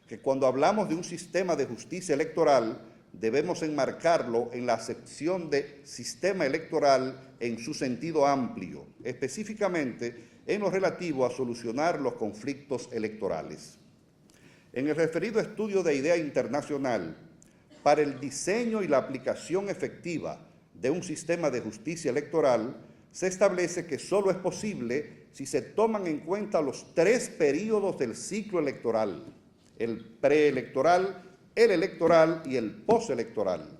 que cuando hablamos de un sistema de justicia electoral, debemos enmarcarlo en la acepción de sistema electoral en su sentido amplio, específicamente en lo relativo a solucionar los conflictos electorales. En el referido estudio de idea internacional, para el diseño y la aplicación efectiva de un sistema de justicia electoral, se establece que solo es posible si se toman en cuenta los 3 períodos del ciclo electoral: el preelectoral, el electoral y el postelectoral.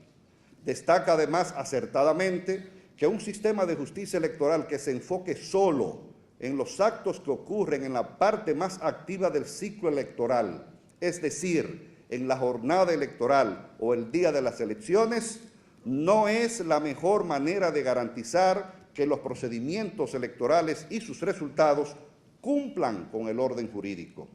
Destaca además acertadamente que un sistema de justicia electoral que se enfoque solo en los actos que ocurren en la parte más activa del ciclo electoral, es decir, en la jornada electoral o el día de las elecciones, no es la mejor manera de garantizar que los procedimientos electorales y sus resultados cumplan con el orden jurídico,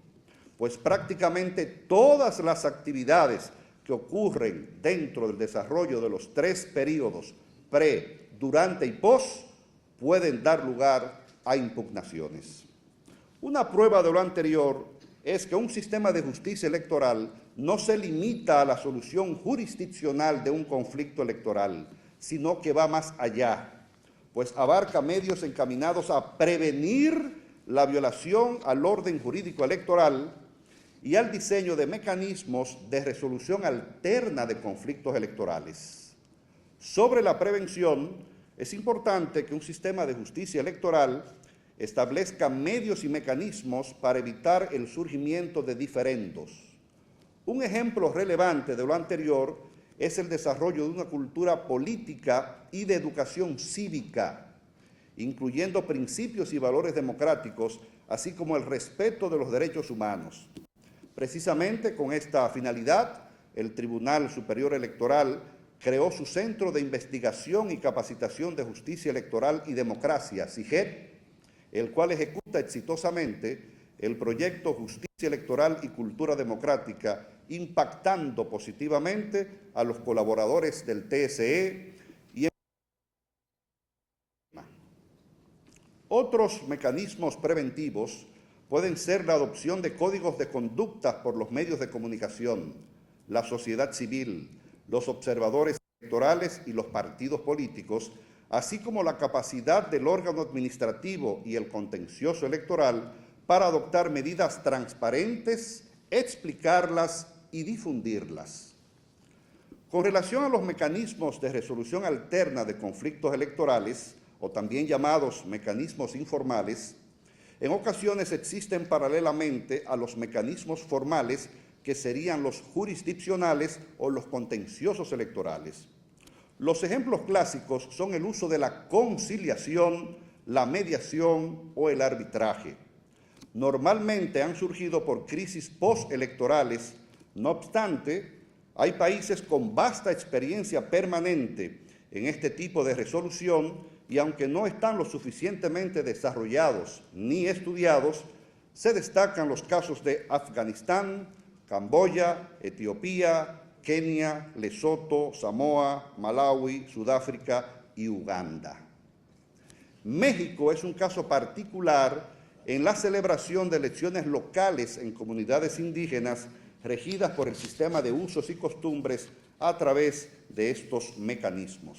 pues prácticamente todas las actividades que ocurren dentro del desarrollo de los 3 períodos pre, durante y post pueden dar lugar a impugnaciones. Una prueba de lo anterior es que un sistema de justicia electoral no se limita a la solución jurisdiccional de un conflicto electoral, sino que va más allá, pues abarca medios encaminados a prevenir la violación al orden jurídico electoral y al diseño de mecanismos de resolución alterna de conflictos electorales. Sobre la prevención, es importante que un sistema de justicia electoral establezca medios y mecanismos para evitar el surgimiento de diferendos. Un ejemplo relevante de lo anterior es el desarrollo de una cultura política y de educación cívica, incluyendo principios y valores democráticos, así como el respeto de los derechos humanos. Precisamente con esta finalidad, el Tribunal Superior Electoral creó su Centro de Investigación y Capacitación de Justicia Electoral y Democracia, CIGED, el cual ejecuta exitosamente el proyecto Justicia Electoral y Cultura Democrática, impactando positivamente a los colaboradores del TSE y otros mecanismos preventivos pueden ser la adopción de códigos de conducta por los medios de comunicación, la sociedad civil, los observadores electorales y los partidos políticos, así como la capacidad del órgano administrativo y el contencioso electoral para adoptar medidas transparentes, explicarlas y difundirlas. Con relación a los mecanismos de resolución alterna de conflictos electorales, o también llamados mecanismos informales, en ocasiones existen paralelamente a los mecanismos formales que serían los jurisdiccionales o los contenciosos electorales. Los ejemplos clásicos son el uso de la conciliación, la mediación o el arbitraje. Normalmente han surgido por crisis postelectorales. No obstante, hay países con vasta experiencia permanente en este tipo de resolución y aunque no están lo suficientemente desarrollados ni estudiados, se destacan los casos de Afganistán, Camboya, Etiopía, Kenia, Lesoto, Samoa, Malawi, Sudáfrica y Uganda. México es un caso particular en la celebración de elecciones locales en comunidades indígenas regidas por el sistema de usos y costumbres a través de estos mecanismos.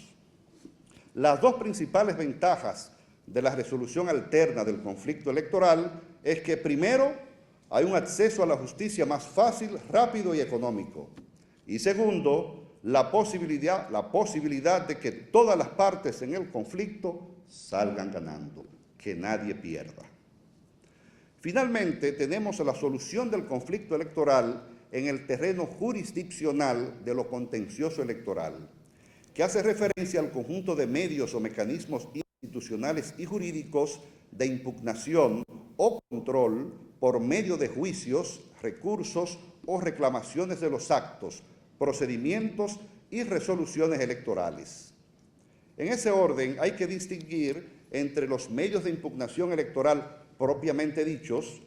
Las 2 principales ventajas de la resolución alterna del conflicto electoral es que, primero, hay un acceso a la justicia más fácil, rápido y económico. Y segundo, la posibilidad de que todas las partes en el conflicto salgan ganando, que nadie pierda. Finalmente, tenemos la solución del conflicto electoral en el terreno jurisdiccional de lo contencioso electoral, que hace referencia al conjunto de medios o mecanismos institucionales y jurídicos de impugnación o control por medio de juicios, recursos o reclamaciones de los actos, procedimientos y resoluciones electorales. En ese orden hay que distinguir entre los medios de impugnación electoral propiamente dichos,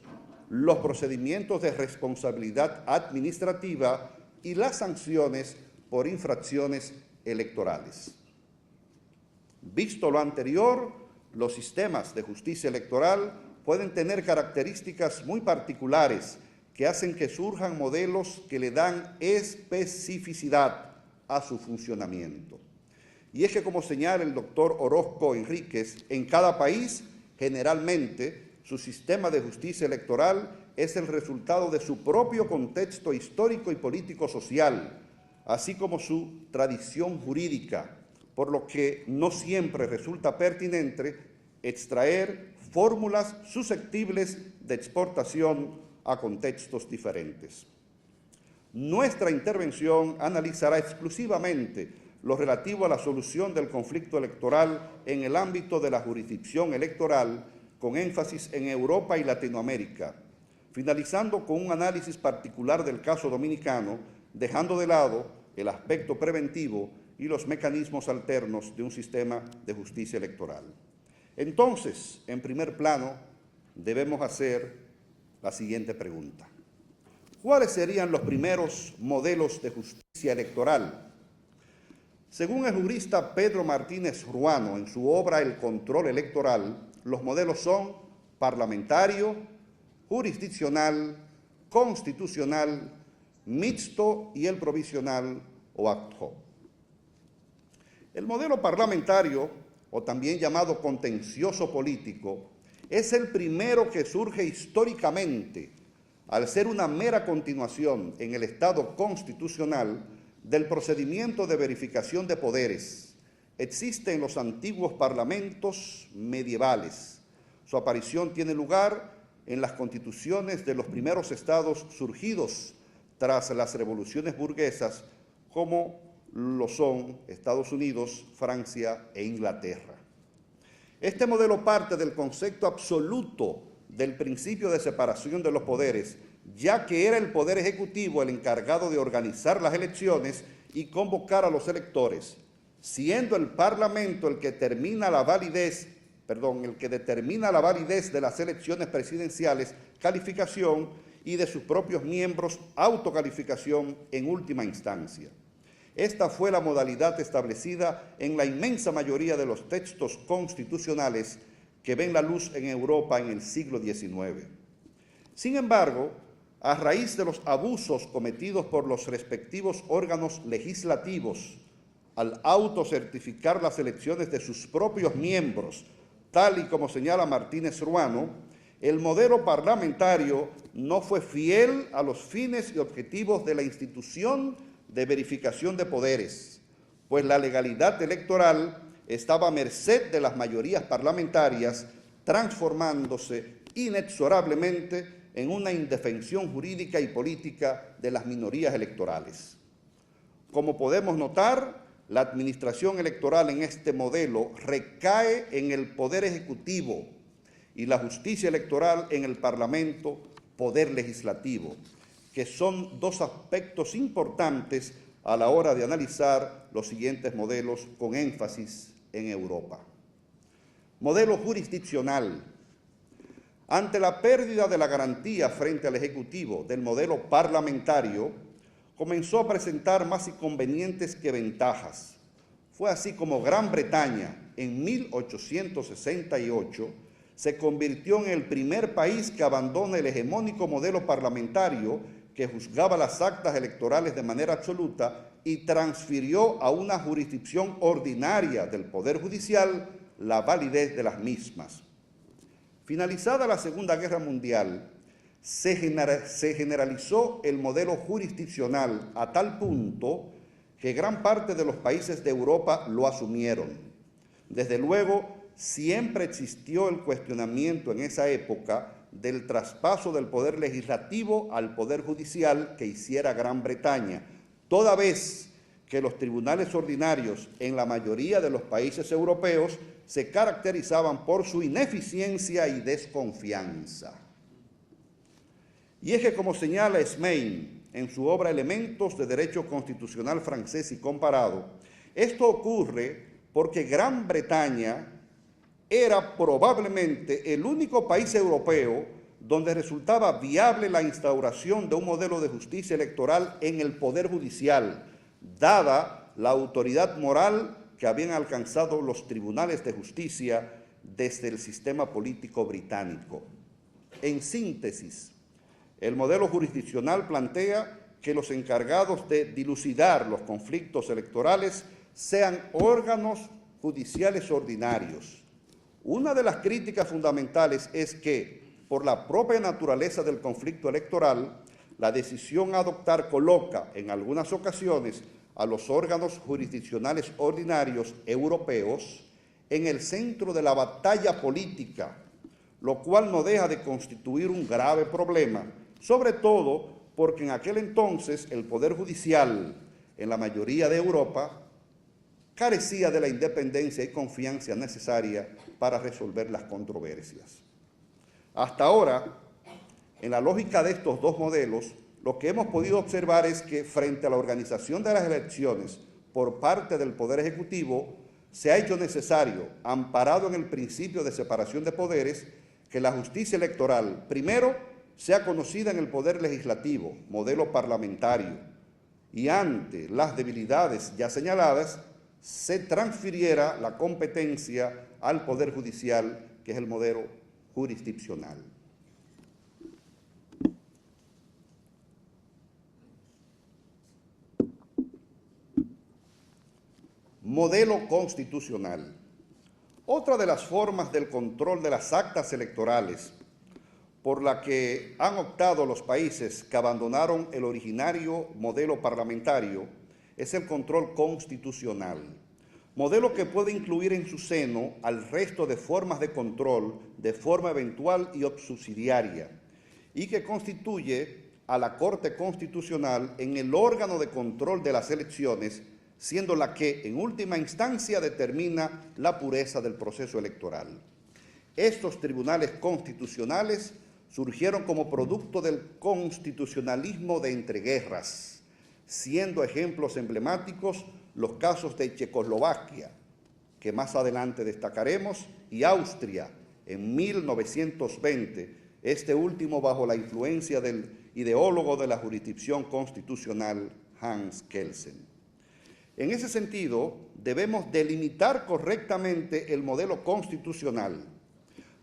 los procedimientos de responsabilidad administrativa y las sanciones por infracciones electorales. Visto lo anterior, los sistemas de justicia electoral pueden tener características muy particulares que hacen que surjan modelos que le dan especificidad a su funcionamiento. Y es que, como señala el doctor Orozco Enríquez, en cada país, generalmente, su sistema de justicia electoral es el resultado de su propio contexto histórico y político-social, así como su tradición jurídica, por lo que no siempre resulta pertinente extraer fórmulas susceptibles de exportación a contextos diferentes. Nuestra intervención analizará exclusivamente lo relativo a la solución del conflicto electoral en el ámbito de la jurisdicción electoral, con énfasis en Europa y Latinoamérica, finalizando con un análisis particular del caso dominicano, dejando de lado el aspecto preventivo y los mecanismos alternos de un sistema de justicia electoral. Entonces, en primer plano, debemos hacer la siguiente pregunta. ¿Cuáles serían los primeros modelos de justicia electoral? Según el jurista Pedro Martínez Ruano, en su obra El control electoral, los modelos son parlamentario, jurisdiccional, constitucional, mixto y el provisional o ad hoc. El modelo parlamentario, o también llamado contencioso político, es el primero que surge históricamente al ser una mera continuación en el Estado constitucional del procedimiento de verificación de poderes. Existe en los antiguos parlamentos medievales. Su aparición tiene lugar en las constituciones de los primeros estados surgidos tras las revoluciones burguesas, como lo son Estados Unidos, Francia e Inglaterra. Este modelo parte del concepto absoluto del principio de separación de los poderes, ya que era el Poder Ejecutivo el encargado de organizar las elecciones y convocar a los electores, siendo el Parlamento el que determina la validez de las elecciones presidenciales, calificación, y de sus propios miembros, autocalificación en última instancia. Esta fue la modalidad establecida en la inmensa mayoría de los textos constitucionales que ven la luz en Europa en el siglo XIX. Sin embargo, a raíz de los abusos cometidos por los respectivos órganos legislativos al autocertificar las elecciones de sus propios miembros, tal y como señala Martínez Ruano, el modelo parlamentario no fue fiel a los fines y objetivos de la institución de verificación de poderes, pues la legalidad electoral estaba a merced de las mayorías parlamentarias, transformándose inexorablemente en una indefensión jurídica y política de las minorías electorales. Como podemos notar, la administración electoral en este modelo recae en el Poder Ejecutivo y la justicia electoral en el Parlamento, Poder Legislativo, que son dos aspectos importantes a la hora de analizar los siguientes modelos con énfasis en Europa. Modelo jurisdiccional. Ante la pérdida de la garantía frente al Ejecutivo del modelo parlamentario, comenzó a presentar más inconvenientes que ventajas. Fue así como Gran Bretaña, en 1868, se convirtió en el primer país que abandona el hegemónico modelo parlamentario que juzgaba las actas electorales de manera absoluta y transfirió a una jurisdicción ordinaria del Poder Judicial la validez de las mismas. Finalizada la Segunda Guerra Mundial, se generalizó el modelo jurisdiccional a tal punto que gran parte de los países de Europa lo asumieron. Desde luego, siempre existió el cuestionamiento en esa época del traspaso del poder legislativo al poder judicial que hiciera Gran Bretaña, toda vez que los tribunales ordinarios en la mayoría de los países europeos se caracterizaban por su ineficiencia y desconfianza. Y es que, como señala Smain en su obra Elementos de Derecho Constitucional Francés y Comparado, esto ocurre porque Gran Bretaña era probablemente el único país europeo donde resultaba viable la instauración de un modelo de justicia electoral en el Poder Judicial, dada la autoridad moral que habían alcanzado los tribunales de justicia desde el sistema político británico. En síntesis, el modelo jurisdiccional plantea que los encargados de dilucidar los conflictos electorales sean órganos judiciales ordinarios. Una de las críticas fundamentales es que, por la propia naturaleza del conflicto electoral, la decisión a adoptar coloca, en algunas ocasiones, a los órganos jurisdiccionales ordinarios europeos en el centro de la batalla política, lo cual no deja de constituir un grave problema, sobre todo porque en aquel entonces el Poder Judicial, en la mayoría de Europa, carecía de la independencia y confianza necesaria para resolver las controversias. Hasta ahora, en la lógica de estos dos modelos, lo que hemos podido observar es que frente a la organización de las elecciones por parte del Poder Ejecutivo, se ha hecho necesario, amparado en el principio de separación de poderes, que la justicia electoral, primero, sea conocida en el Poder Legislativo, modelo parlamentario, y ante las debilidades ya señaladas, se transfiriera la competencia al Poder Judicial, que es el modelo jurisdiccional. Modelo constitucional. Otra de las formas del control de las actas electorales por la que han optado los países que abandonaron el originario modelo parlamentario es el control constitucional, modelo que puede incluir en su seno al resto de formas de control de forma eventual y subsidiaria, y que constituye a la Corte Constitucional en el órgano de control de las elecciones, siendo la que en última instancia determina la pureza del proceso electoral. Estos tribunales constitucionales surgieron como producto del constitucionalismo de entreguerras, siendo ejemplos emblemáticos los casos de Checoslovaquia, que más adelante destacaremos, y Austria en 1920, este último bajo la influencia del ideólogo de la jurisdicción constitucional Hans Kelsen. En ese sentido, debemos delimitar correctamente el modelo constitucional,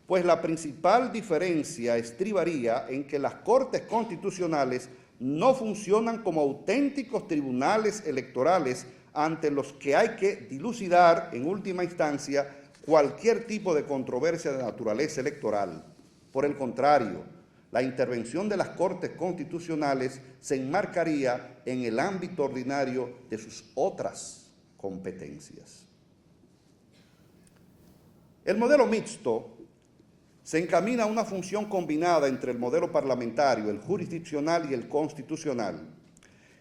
pues la principal diferencia estribaría en que las Cortes Constitucionales no funcionan como auténticos tribunales electorales ante los que hay que dilucidar en última instancia cualquier tipo de controversia de naturaleza electoral. Por el contrario, la intervención de las Cortes Constitucionales se enmarcaría en el ámbito ordinario de sus otras competencias. El modelo mixto se encamina a una función combinada entre el modelo parlamentario, el jurisdiccional y el constitucional,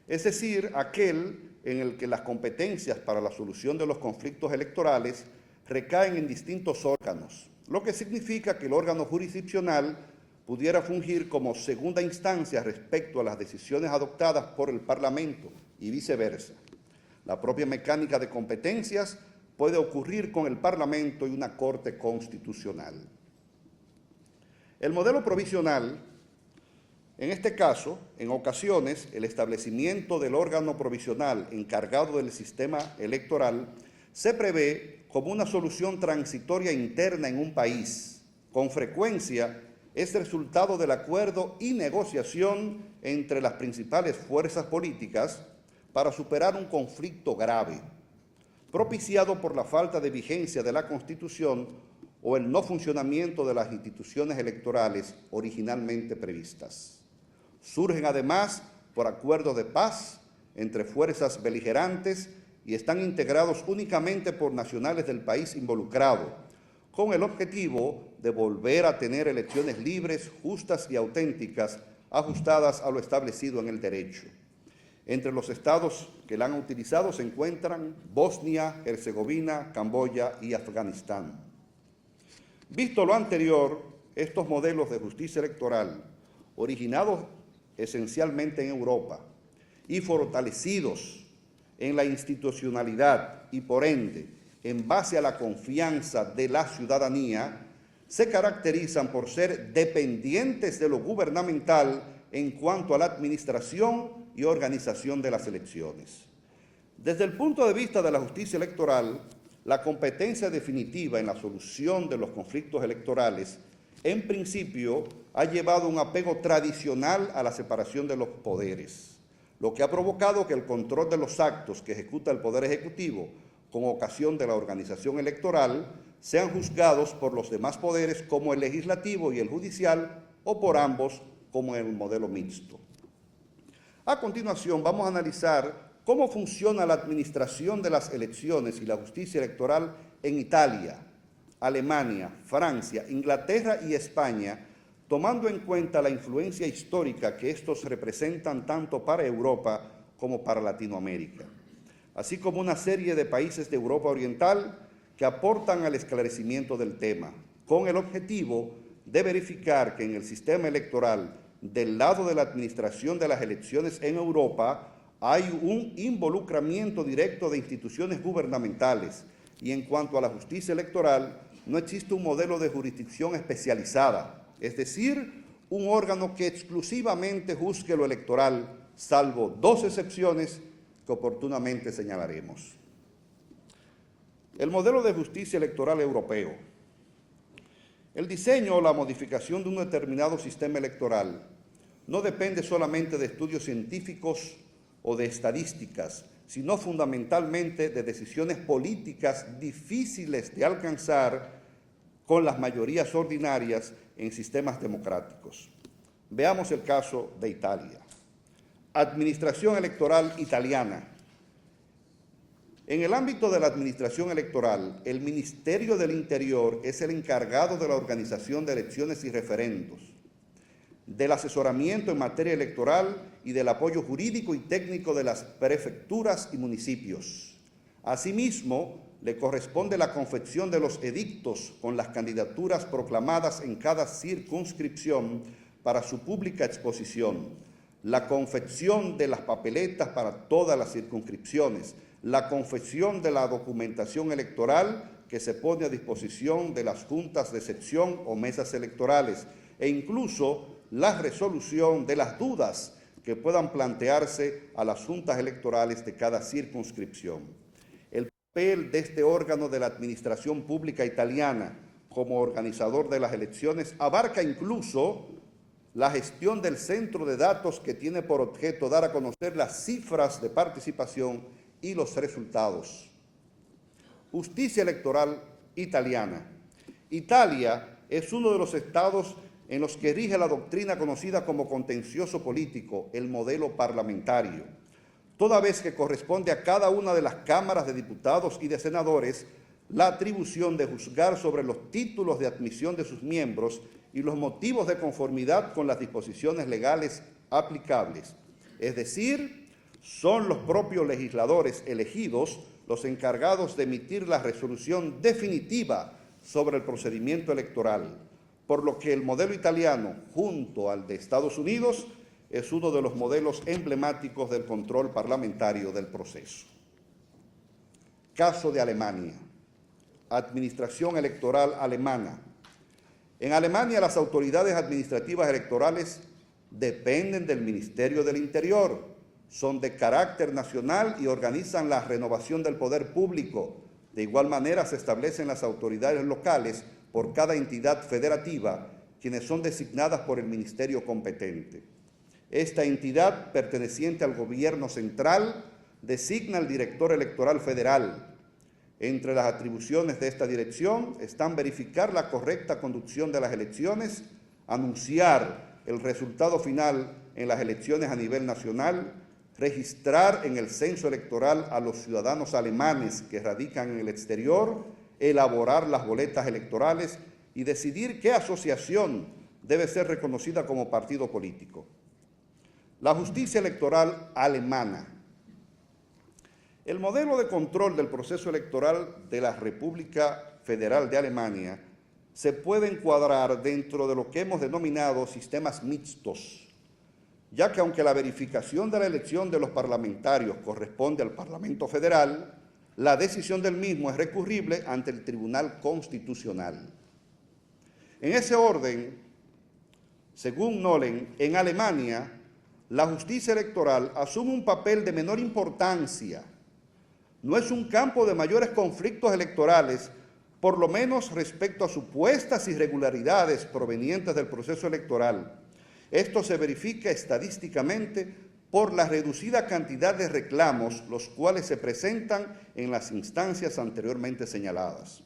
es decir, aquel en el que las competencias para la solución de los conflictos electorales recaen en distintos órganos, lo que significa que el órgano jurisdiccional pudiera fungir como segunda instancia respecto a las decisiones adoptadas por el Parlamento y viceversa. La propia mecánica de competencias puede ocurrir con el Parlamento y una Corte Constitucional. El modelo provisional, en este caso, en ocasiones, el establecimiento del órgano provisional encargado del sistema electoral se prevé como una solución transitoria interna en un país. Con frecuencia es resultado del acuerdo y negociación entre las principales fuerzas políticas para superar un conflicto grave, propiciado por la falta de vigencia de la Constitución o el no funcionamiento de las instituciones electorales originalmente previstas. Surgen además por acuerdos de paz entre fuerzas beligerantes y están integrados únicamente por nacionales del país involucrado, con el objetivo de volver a tener elecciones libres, justas y auténticas, ajustadas a lo establecido en el derecho. Entre los estados que la han utilizado se encuentran Bosnia, Herzegovina, Camboya y Afganistán. Visto lo anterior, estos modelos de justicia electoral, originados esencialmente en Europa y fortalecidos en la institucionalidad y por ende en base a la confianza de la ciudadanía, se caracterizan por ser dependientes de lo gubernamental en cuanto a la administración y organización de las elecciones. Desde el punto de vista de la justicia electoral, la competencia definitiva en la solución de los conflictos electorales, en principio, ha llevado un apego tradicional a la separación de los poderes, lo que ha provocado que el control de los actos que ejecuta el Poder Ejecutivo con ocasión de la organización electoral sean juzgados por los demás poderes como el legislativo y el judicial o por ambos como en el modelo mixto. A continuación vamos a analizar cómo funciona la administración de las elecciones y la justicia electoral en Italia, Alemania, Francia, Inglaterra y España, tomando en cuenta la influencia histórica que estos representan tanto para Europa como para Latinoamérica, así como una serie de países de Europa Oriental que aportan al esclarecimiento del tema, con el objetivo de verificar que en el sistema electoral, del lado de la administración de las elecciones en Europa, hay un involucramiento directo de instituciones gubernamentales y en cuanto a la justicia electoral, no existe un modelo de jurisdicción especializada, es decir, un órgano que exclusivamente juzgue lo electoral, salvo dos excepciones que oportunamente señalaremos. El modelo de justicia electoral europeo. El diseño o la modificación de un determinado sistema electoral no depende solamente de estudios científicos o de estadísticas, sino fundamentalmente de decisiones políticas difíciles de alcanzar con las mayorías ordinarias en sistemas democráticos. Veamos el caso de Italia. Administración electoral italiana. En el ámbito de la administración electoral, el Ministerio del Interior es el encargado de la organización de elecciones y referendos, del asesoramiento en materia electoral y del apoyo jurídico y técnico de las prefecturas y municipios. Asimismo, le corresponde la confección de los edictos con las candidaturas proclamadas en cada circunscripción para su pública exposición, la confección de las papeletas para todas las circunscripciones, la confección de la documentación electoral que se pone a disposición de las juntas de sección o mesas electorales e incluso la resolución de las dudas que puedan plantearse a las juntas electorales de cada circunscripción. El papel de este órgano de la administración pública italiana como organizador de las elecciones abarca incluso la gestión del centro de datos que tiene por objeto dar a conocer las cifras de participación y los resultados. Justicia electoral italiana. Italia es uno de los estados en los que rige la doctrina conocida como contencioso político, el modelo parlamentario, toda vez que corresponde a cada una de las cámaras de diputados y de senadores la atribución de juzgar sobre los títulos de admisión de sus miembros y los motivos de conformidad con las disposiciones legales aplicables, es decir, son los propios legisladores elegidos los encargados de emitir la resolución definitiva sobre el procedimiento electoral, por lo que el modelo italiano, junto al de Estados Unidos, es uno de los modelos emblemáticos del control parlamentario del proceso. Caso de Alemania. Administración electoral alemana. En Alemania, las autoridades administrativas electorales dependen del Ministerio del Interior, son de carácter nacional y organizan la renovación del poder público. De igual manera, se establecen las autoridades locales por cada entidad federativa, quienes son designadas por el ministerio competente. Esta entidad, perteneciente al gobierno central, designa al director electoral federal. Entre las atribuciones de esta dirección están verificar la correcta conducción de las elecciones, anunciar el resultado final en las elecciones a nivel nacional, registrar en el censo electoral a los ciudadanos alemanes que radican en el exterior elaborar las boletas electorales y decidir qué asociación debe ser reconocida como partido político. La justicia electoral alemana. El modelo de control del proceso electoral de la República Federal de Alemania se puede encuadrar dentro de lo que hemos denominado sistemas mixtos, ya que aunque la verificación de la elección de los parlamentarios corresponde al Parlamento Federal, la decisión del mismo es recurrible ante el Tribunal Constitucional. En ese orden, según Nolen, en Alemania, la justicia electoral asume un papel de menor importancia. No es un campo de mayores conflictos electorales, por lo menos respecto a supuestas irregularidades provenientes del proceso electoral. Esto se verifica estadísticamente por la reducida cantidad de reclamos, los cuales se presentan en las instancias anteriormente señaladas.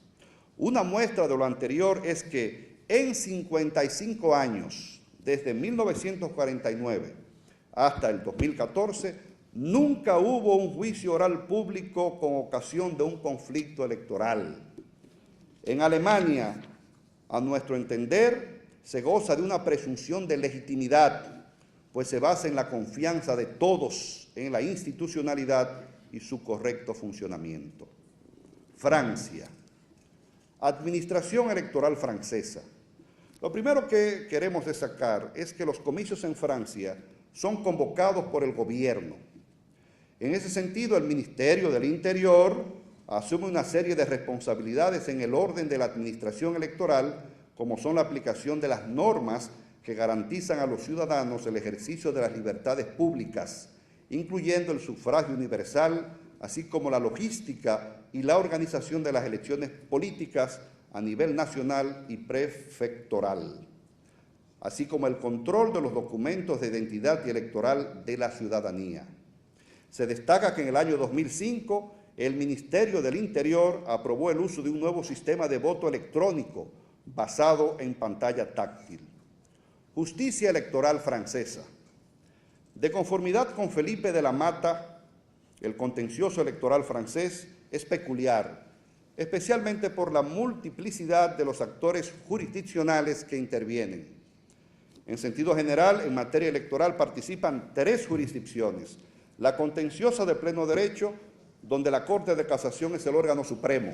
Una muestra de lo anterior es que en 55 años, desde 1949 hasta el 2014, nunca hubo un juicio oral público con ocasión de un conflicto electoral. En Alemania, a nuestro entender, se goza de una presunción de legitimidad, pues se basa en la confianza de todos en la institucionalidad y su correcto funcionamiento. Francia. Administración electoral francesa. Lo primero que queremos destacar es que los comicios en Francia son convocados por el gobierno. En ese sentido, el Ministerio del Interior asume una serie de responsabilidades en el orden de la administración electoral, como son la aplicación de las normas que garantizan a los ciudadanos el ejercicio de las libertades públicas, incluyendo el sufragio universal, así como la logística y la organización de las elecciones políticas a nivel nacional y prefectoral, así como el control de los documentos de identidad y electoral de la ciudadanía. Se destaca que en el año 2005 el Ministerio del Interior aprobó el uso de un nuevo sistema de voto electrónico basado en pantalla táctil. Justicia electoral francesa. De conformidad con Felipe de la Mata, el contencioso electoral francés es peculiar, especialmente por la multiplicidad de los actores jurisdiccionales que intervienen. En sentido general, en materia electoral participan 3 jurisdicciones: la contenciosa de pleno derecho, donde la Corte de Casación es el órgano supremo;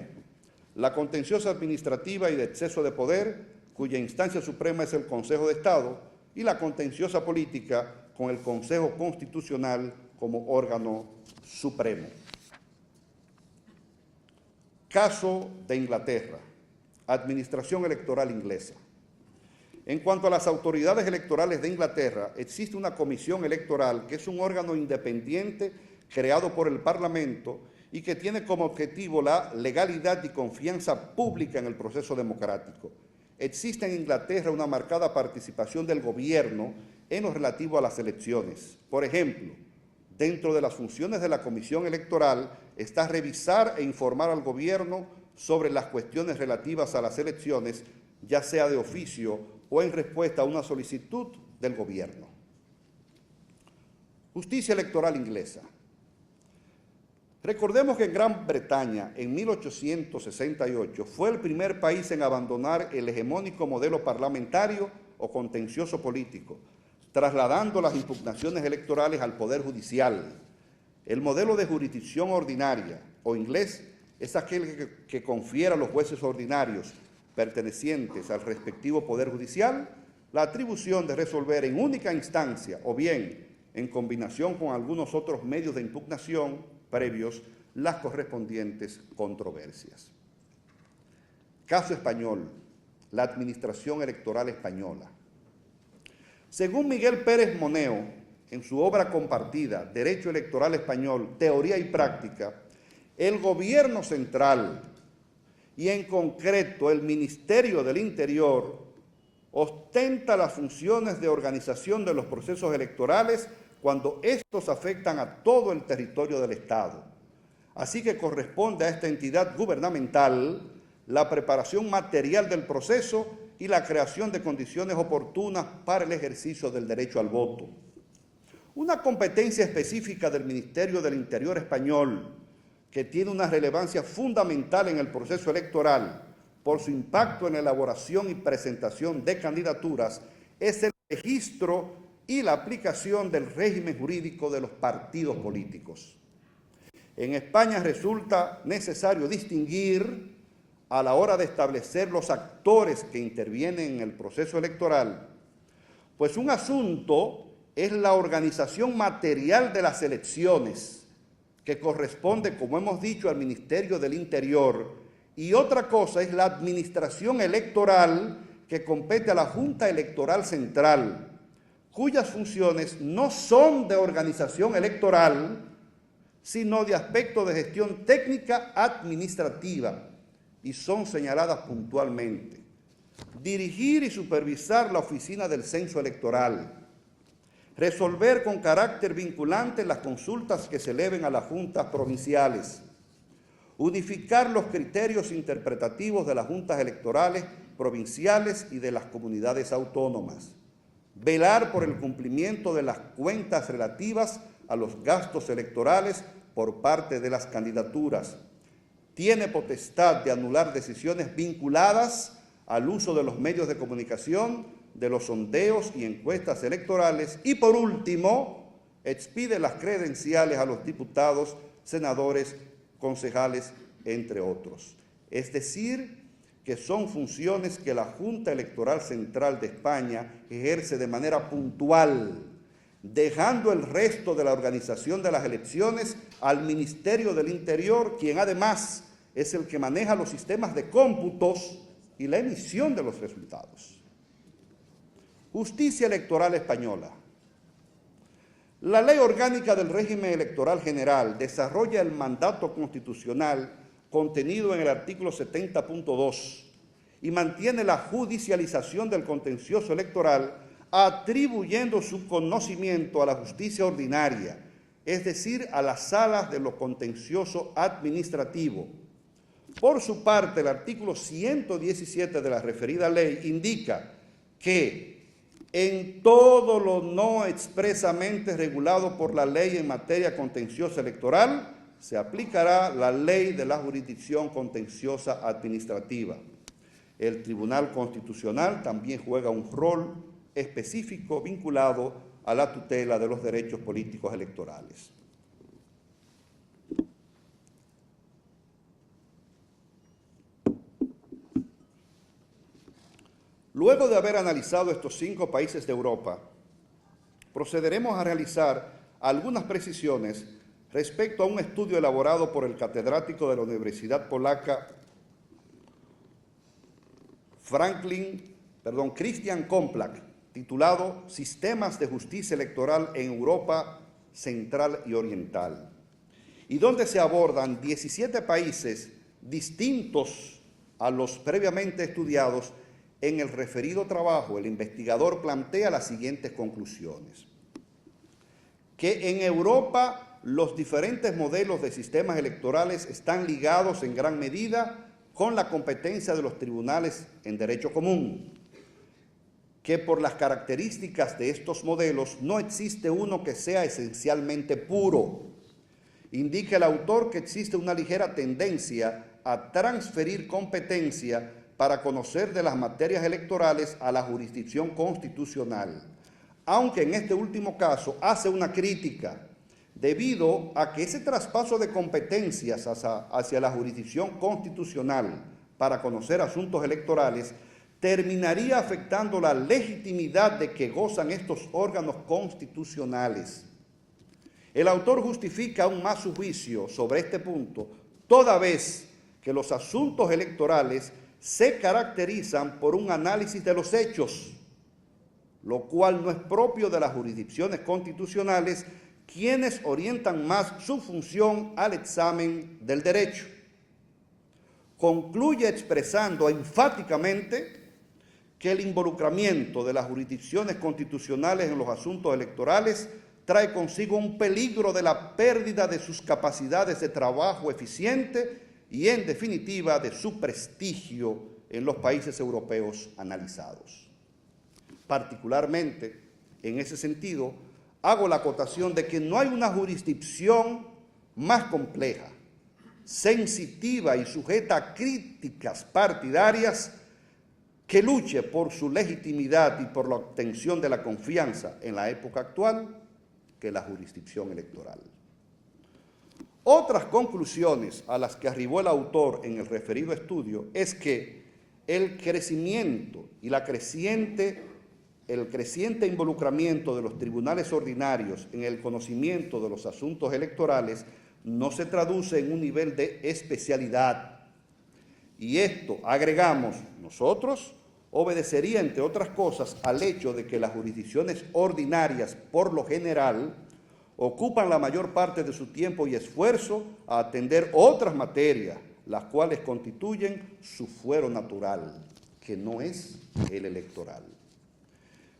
la contenciosa administrativa y de exceso de poder, cuya instancia suprema es el Consejo de Estado; y la contenciosa política, con el Consejo Constitucional como órgano supremo. Caso de Inglaterra. Administración electoral inglesa. En cuanto a las autoridades electorales de Inglaterra, existe una comisión electoral que es un órgano independiente creado por el Parlamento y que tiene como objetivo la legalidad y confianza pública en el proceso democrático. Existe en Inglaterra una marcada participación del gobierno en lo relativo a las elecciones. Por ejemplo, dentro de las funciones de la Comisión Electoral está revisar e informar al gobierno sobre las cuestiones relativas a las elecciones, ya sea de oficio o en respuesta a una solicitud del gobierno. Justicia electoral inglesa. Recordemos que en Gran Bretaña, en 1868, fue el primer país en abandonar el hegemónico modelo parlamentario o contencioso político, trasladando las impugnaciones electorales al Poder Judicial. El modelo de jurisdicción ordinaria, o inglés, es aquel que confiere a los jueces ordinarios pertenecientes al respectivo Poder Judicial la atribución de resolver en única instancia o bien en combinación con algunos otros medios de impugnación previos las correspondientes controversias. Caso español, la Administración Electoral Española. Según Miguel Pérez Moneo, en su obra compartida, Derecho Electoral Español, Teoría y Práctica, el gobierno central y en concreto el Ministerio del Interior ostenta las funciones de organización de los procesos electorales cuando estos afectan a todo el territorio del Estado. Así que corresponde a esta entidad gubernamental la preparación material del proceso y la creación de condiciones oportunas para el ejercicio del derecho al voto. Una competencia específica del Ministerio del Interior español que tiene una relevancia fundamental en el proceso electoral por su impacto en la elaboración y presentación de candidaturas, es el registro y la aplicación del régimen jurídico de los partidos políticos. En España resulta necesario distinguir, a la hora de establecer los actores que intervienen en el proceso electoral, pues un asunto es la organización material de las elecciones, que corresponde, como hemos dicho, al Ministerio del Interior, y otra cosa es la administración electoral, que compete a la Junta Electoral Central, cuyas funciones no son de organización electoral, sino de aspecto de gestión técnica administrativa, y son señaladas puntualmente: dirigir y supervisar la oficina del censo electoral, resolver con carácter vinculante las consultas que se eleven a las juntas provinciales, unificar los criterios interpretativos de las juntas electorales provinciales y de las comunidades autónomas, velar por el cumplimiento de las cuentas relativas a los gastos electorales por parte de las candidaturas. Tiene potestad de anular decisiones vinculadas al uso de los medios de comunicación, de los sondeos y encuestas electorales, y por último, expide las credenciales a los diputados, senadores, concejales, entre otros. Es decir, que son funciones que la Junta Electoral Central de España ejerce de manera puntual, dejando el resto de la organización de las elecciones al Ministerio del Interior, quien además es el que maneja los sistemas de cómputos y la emisión de los resultados. Justicia Electoral Española. La Ley Orgánica del Régimen Electoral General desarrolla el mandato constitucional contenido en el artículo 70.2 y mantiene la judicialización del contencioso electoral, atribuyendo su conocimiento a la justicia ordinaria, es decir, a las salas de lo contencioso administrativo. Por su parte, el artículo 117 de la referida ley indica que en todo lo no expresamente regulado por la ley en materia contenciosa electoral, se aplicará la ley de la jurisdicción contenciosa administrativa. El Tribunal Constitucional también juega un rol específico vinculado a la tutela de los derechos políticos electorales. Luego de haber analizado estos 5 países de Europa, procederemos a realizar algunas precisiones respecto a un estudio elaborado por el catedrático de la Universidad Polaca Christian Komplak, titulado Sistemas de Justicia Electoral en Europa Central y Oriental, y donde se abordan 17 países distintos a los previamente estudiados. En el referido trabajo, el investigador plantea las siguientes conclusiones: que en Europa los diferentes modelos de sistemas electorales están ligados en gran medida con la competencia de los tribunales en derecho común, que por las características de estos modelos no existe uno que sea esencialmente puro. Indica el autor que existe una ligera tendencia a transferir competencia para conocer de las materias electorales a la jurisdicción constitucional, aunque en este último caso hace una crítica, debido a que ese traspaso de competencias hacia la jurisdicción constitucional para conocer asuntos electorales terminaría afectando la legitimidad de que gozan estos órganos constitucionales. El autor justifica aún más su juicio sobre este punto, toda vez que los asuntos electorales se caracterizan por un análisis de los hechos, lo cual no es propio de las jurisdicciones constitucionales, quienes orientan más su función al examen del derecho. Concluye expresando enfáticamente que el involucramiento de las jurisdicciones constitucionales en los asuntos electorales trae consigo un peligro de la pérdida de sus capacidades de trabajo eficiente y, en definitiva, de su prestigio en los países europeos analizados. Particularmente, en ese sentido, hago la acotación de que no hay una jurisdicción más compleja, sensitiva y sujeta a críticas partidarias, que luche por su legitimidad y por la obtención de la confianza en la época actual que la jurisdicción electoral. Otras conclusiones a las que arribó el autor en el referido estudio es que el crecimiento y el creciente involucramiento de los tribunales ordinarios en el conocimiento de los asuntos electorales no se traduce en un nivel de especialidad. Y esto, agregamos nosotros, obedecería, entre otras cosas, al hecho de que las jurisdicciones ordinarias, por lo general, ocupan la mayor parte de su tiempo y esfuerzo a atender otras materias, las cuales constituyen su fuero natural, que no es el electoral.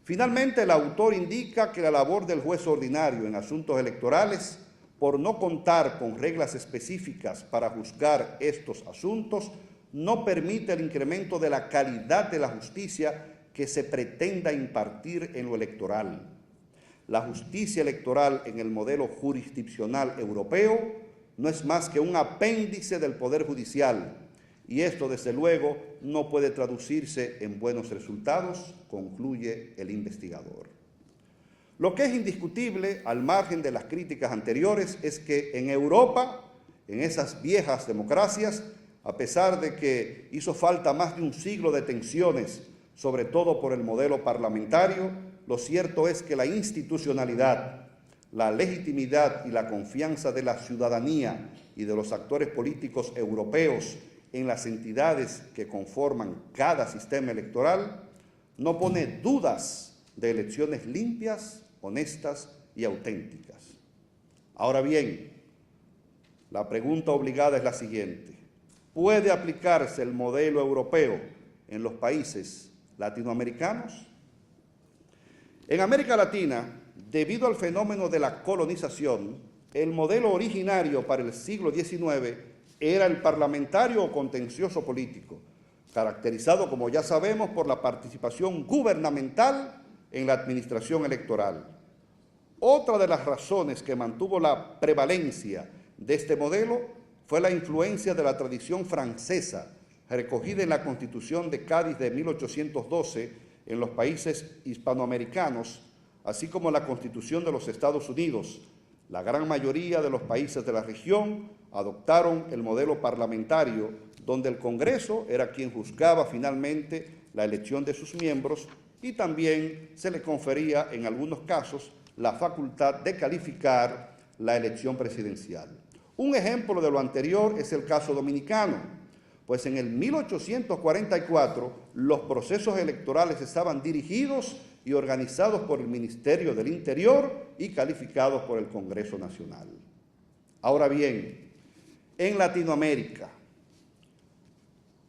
Finalmente, el autor indica que la labor del juez ordinario en asuntos electorales, por no contar con reglas específicas para juzgar estos asuntos, no permite el incremento de la calidad de la justicia que se pretenda impartir en lo electoral. La justicia electoral en el modelo jurisdiccional europeo no es más que un apéndice del Poder Judicial, y esto, desde luego, no puede traducirse en buenos resultados, concluye el investigador. Lo que es indiscutible, al margen de las críticas anteriores, es que en Europa, en esas viejas democracias, a pesar de que hizo falta más de un siglo de tensiones, sobre todo por el modelo parlamentario, lo cierto es que la institucionalidad, la legitimidad y la confianza de la ciudadanía y de los actores políticos europeos en las entidades que conforman cada sistema electoral no pone dudas de elecciones limpias, honestas y auténticas. Ahora bien, la pregunta obligada es la siguiente: ¿puede aplicarse el modelo europeo en los países latinoamericanos? En América Latina, debido al fenómeno de la colonización, el modelo originario para el siglo XIX era el parlamentario o contencioso político, caracterizado, como ya sabemos, por la participación gubernamental en la administración electoral. Otra de las razones que mantuvo la prevalencia de este modelo fue la influencia de la tradición francesa, recogida en la Constitución de Cádiz de 1812 en los países hispanoamericanos, así como la Constitución de los Estados Unidos. La gran mayoría de los países de la región adoptaron el modelo parlamentario, donde el Congreso era quien juzgaba finalmente la elección de sus miembros y también se le confería, en algunos casos, la facultad de calificar la elección presidencial. Un ejemplo de lo anterior es el caso dominicano, pues en el 1844 los procesos electorales estaban dirigidos y organizados por el Ministerio del Interior y calificados por el Congreso Nacional. Ahora bien, en Latinoamérica,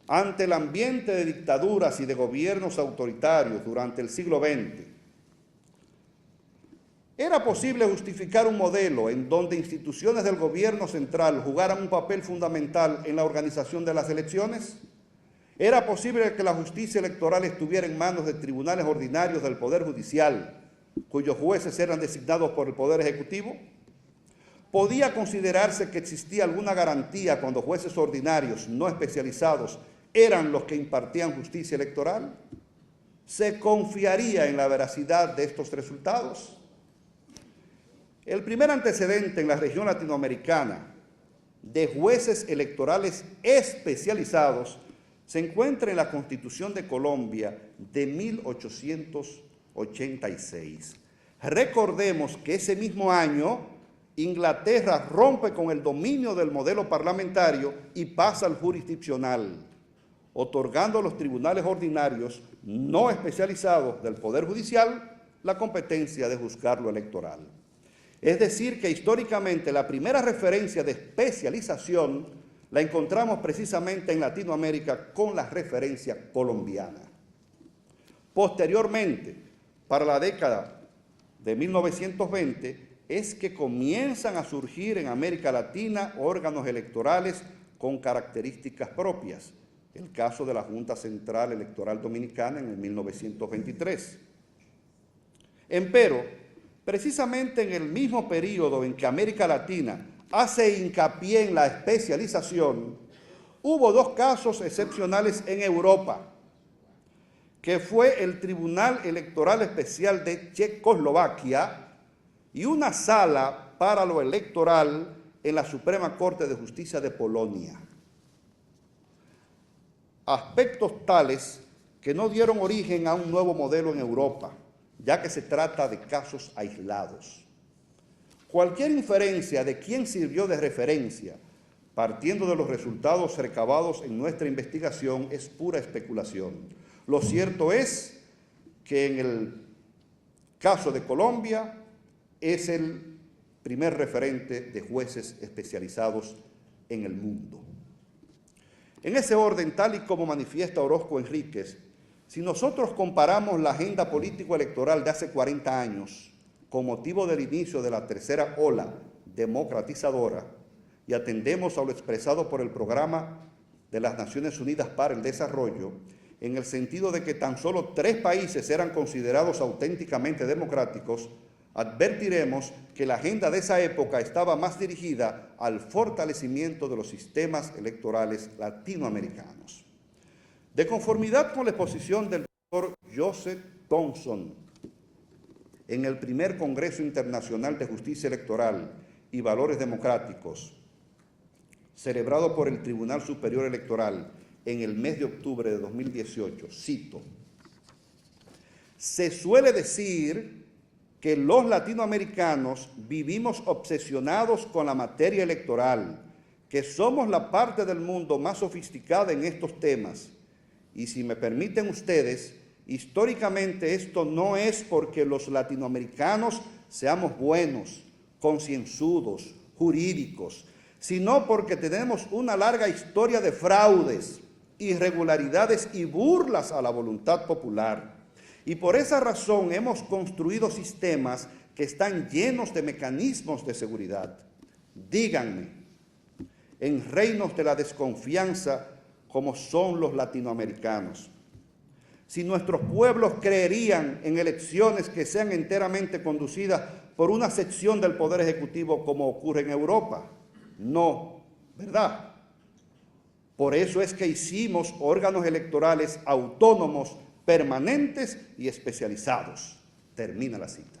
ante el ambiente de dictaduras y de gobiernos autoritarios durante el siglo XX, ¿era posible justificar un modelo en donde instituciones del gobierno central jugaran un papel fundamental en la organización de las elecciones? ¿Era posible que la justicia electoral estuviera en manos de tribunales ordinarios del Poder Judicial, cuyos jueces eran designados por el Poder Ejecutivo? ¿Podía considerarse que existía alguna garantía cuando jueces ordinarios no especializados eran los que impartían justicia electoral? ¿Se confiaría en la veracidad de estos resultados? El primer antecedente en la región latinoamericana de jueces electorales especializados se encuentra en la Constitución de Colombia de 1886. Recordemos que ese mismo año Inglaterra rompe con el dominio del modelo parlamentario y pasa al jurisdiccional, otorgando a los tribunales ordinarios no especializados del Poder Judicial la competencia de juzgar lo electoral. Es decir, que históricamente la primera referencia de especialización la encontramos precisamente en Latinoamérica con la referencia colombiana. Posteriormente, para la década de 1920, es que comienzan a surgir en América Latina órganos electorales con características propias. El caso de la Junta Central Electoral Dominicana en el 1923. Empero, precisamente en el mismo periodo en que América Latina hace hincapié en la especialización, hubo dos casos excepcionales en Europa, que fue el Tribunal Electoral Especial de Checoslovaquia y una sala para lo electoral en la Suprema Corte de Justicia de Polonia. Aspectos tales que no dieron origen a un nuevo modelo en Europa, ya que se trata de casos aislados. Cualquier inferencia de quién sirvió de referencia, partiendo de los resultados recabados en nuestra investigación, es pura especulación. Lo cierto es que en el caso de Colombia es el primer referente de jueces especializados en el mundo. En ese orden, tal y como manifiesta Orozco Enríquez, si nosotros comparamos la agenda político-electoral de hace 40 años con motivo del inicio de la tercera ola democratizadora y atendemos a lo expresado por el Programa de las Naciones Unidas para el Desarrollo, en el sentido de que tan solo 3 países eran considerados auténticamente democráticos, advertiremos que la agenda de esa época estaba más dirigida al fortalecimiento de los sistemas electorales latinoamericanos. De conformidad con la exposición del doctor Joseph Thomson en el primer Congreso Internacional de Justicia Electoral y Valores Democráticos, celebrado por el Tribunal Superior Electoral en el mes de octubre de 2018, cito: se suele decir que los latinoamericanos vivimos obsesionados con la materia electoral, que somos la parte del mundo más sofisticada en estos temas. Y si me permiten ustedes, históricamente esto no es porque los latinoamericanos seamos buenos, concienzudos, jurídicos, sino porque tenemos una larga historia de fraudes, irregularidades y burlas a la voluntad popular. Y por esa razón hemos construido sistemas que están llenos de mecanismos de seguridad. Díganme, en reinos de la desconfianza como son los latinoamericanos, si nuestros pueblos creerían en elecciones que sean enteramente conducidas por una sección del Poder Ejecutivo como ocurre en Europa. No, ¿verdad? Por eso es que hicimos órganos electorales autónomos, permanentes y especializados. Termina la cita.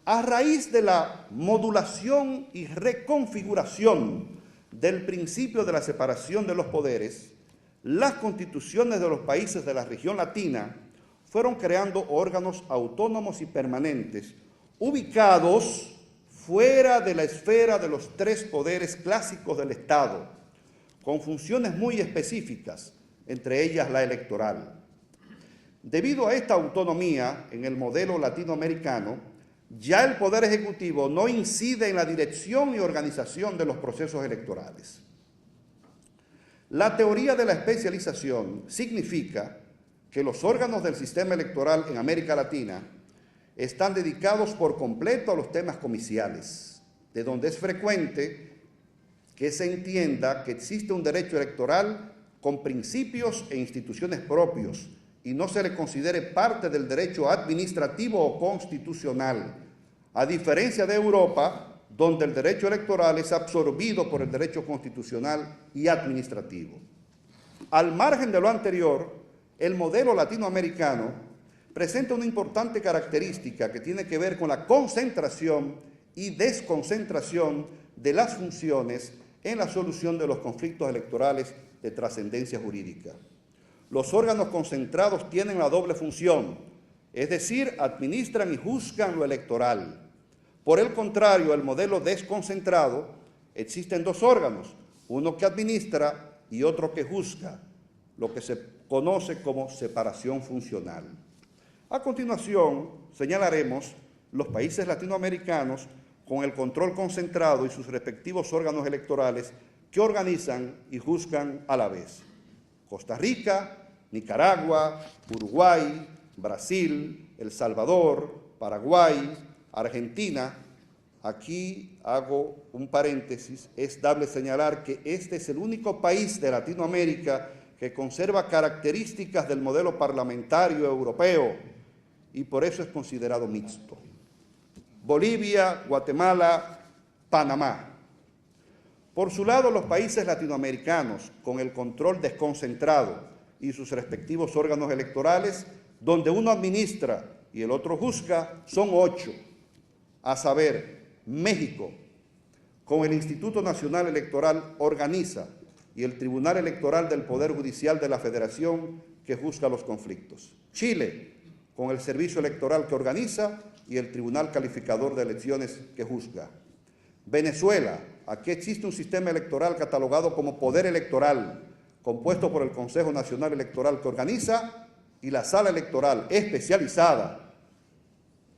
A raíz de la modulación y reconfiguración del principio de la separación de los poderes, las constituciones de los países de la región latina fueron creando órganos autónomos y permanentes, ubicados fuera de la esfera de los 3 poderes clásicos del Estado, con funciones muy específicas, entre ellas la electoral. Debido a esta autonomía en el modelo latinoamericano, ya el Poder Ejecutivo no incide en la dirección y organización de los procesos electorales. La teoría de la especialización significa que los órganos del sistema electoral en América Latina están dedicados por completo a los temas comiciales, de donde es frecuente que se entienda que existe un derecho electoral con principios e instituciones propios y no se le considere parte del derecho administrativo o constitucional, a diferencia de Europa, donde el derecho electoral es absorbido por el derecho constitucional y administrativo. Al margen de lo anterior, el modelo latinoamericano presenta una importante característica que tiene que ver con la concentración y desconcentración de las funciones en la solución de los conflictos electorales de trascendencia jurídica. Los órganos concentrados tienen la doble función, es decir, administran y juzgan lo electoral. Por el contrario, el modelo desconcentrado, existen 2 órganos, uno que administra y otro que juzga, lo que se conoce como separación funcional. A continuación, señalaremos los países latinoamericanos con el control concentrado y sus respectivos órganos electorales que organizan y juzgan a la vez. Costa Rica, Nicaragua, Uruguay, Brasil, El Salvador, Paraguay, Argentina. Aquí hago un paréntesis, es dable señalar que este es el único país de Latinoamérica que conserva características del modelo parlamentario europeo y por eso es considerado mixto. Bolivia, Guatemala, Panamá. Por su lado, los países latinoamericanos, con el control desconcentrado y sus respectivos órganos electorales, donde uno administra y el otro juzga, son 8, a saber, México, con el Instituto Nacional Electoral organiza, y el Tribunal Electoral del Poder Judicial de la Federación que juzga los conflictos. Chile, con el Servicio Electoral que organiza y el Tribunal Calificador de Elecciones que juzga. Venezuela, aquí existe un sistema electoral catalogado como Poder Electoral, compuesto por el Consejo Nacional Electoral que organiza y la Sala Electoral especializada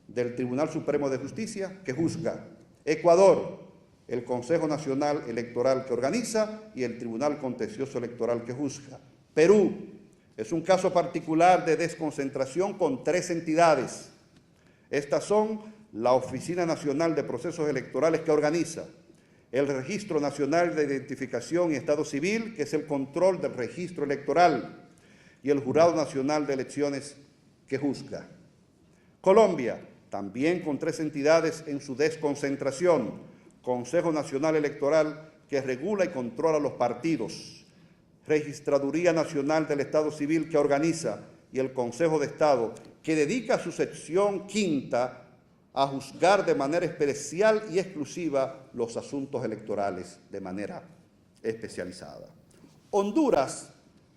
del Tribunal Supremo de Justicia que juzga. Ecuador, el Consejo Nacional Electoral que organiza y el Tribunal Contencioso Electoral que juzga. Perú es un caso particular de desconcentración con 3 entidades. Estas son la Oficina Nacional de Procesos Electorales que organiza, el Registro Nacional de Identificación y Estado Civil, que es el control del registro electoral, y el Jurado Nacional de Elecciones que juzga. Colombia, también con 3 entidades en su desconcentración: Consejo Nacional Electoral, que regula y controla los partidos, Registraduría Nacional del Estado Civil, que organiza, y el Consejo de Estado, que dedica su sección 5ª a juzgar de manera especial y exclusiva los asuntos electorales de manera especializada. Honduras,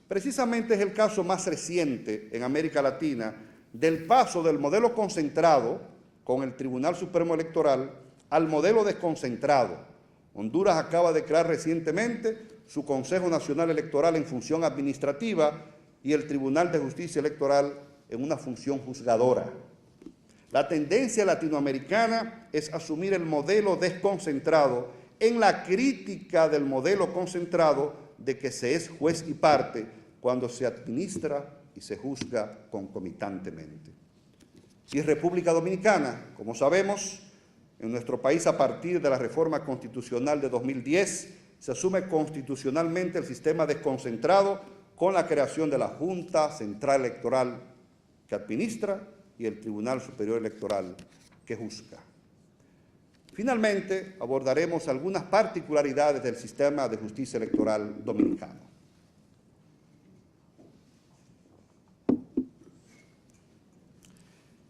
precisamente, es el caso más reciente en América Latina del paso del modelo concentrado con el Tribunal Supremo Electoral al modelo desconcentrado. Honduras acaba de crear recientemente su Consejo Nacional Electoral en función administrativa y el Tribunal de Justicia Electoral en una función juzgadora. La tendencia latinoamericana es asumir el modelo desconcentrado en la crítica del modelo concentrado de que se es juez y parte cuando se administra y se juzga concomitantemente. Y República Dominicana, como sabemos, en nuestro país, a partir de la reforma constitucional de 2010, se asume constitucionalmente el sistema desconcentrado con la creación de la Junta Central Electoral que administra y el Tribunal Superior Electoral que juzga. Finalmente, abordaremos algunas particularidades del sistema de justicia electoral dominicano.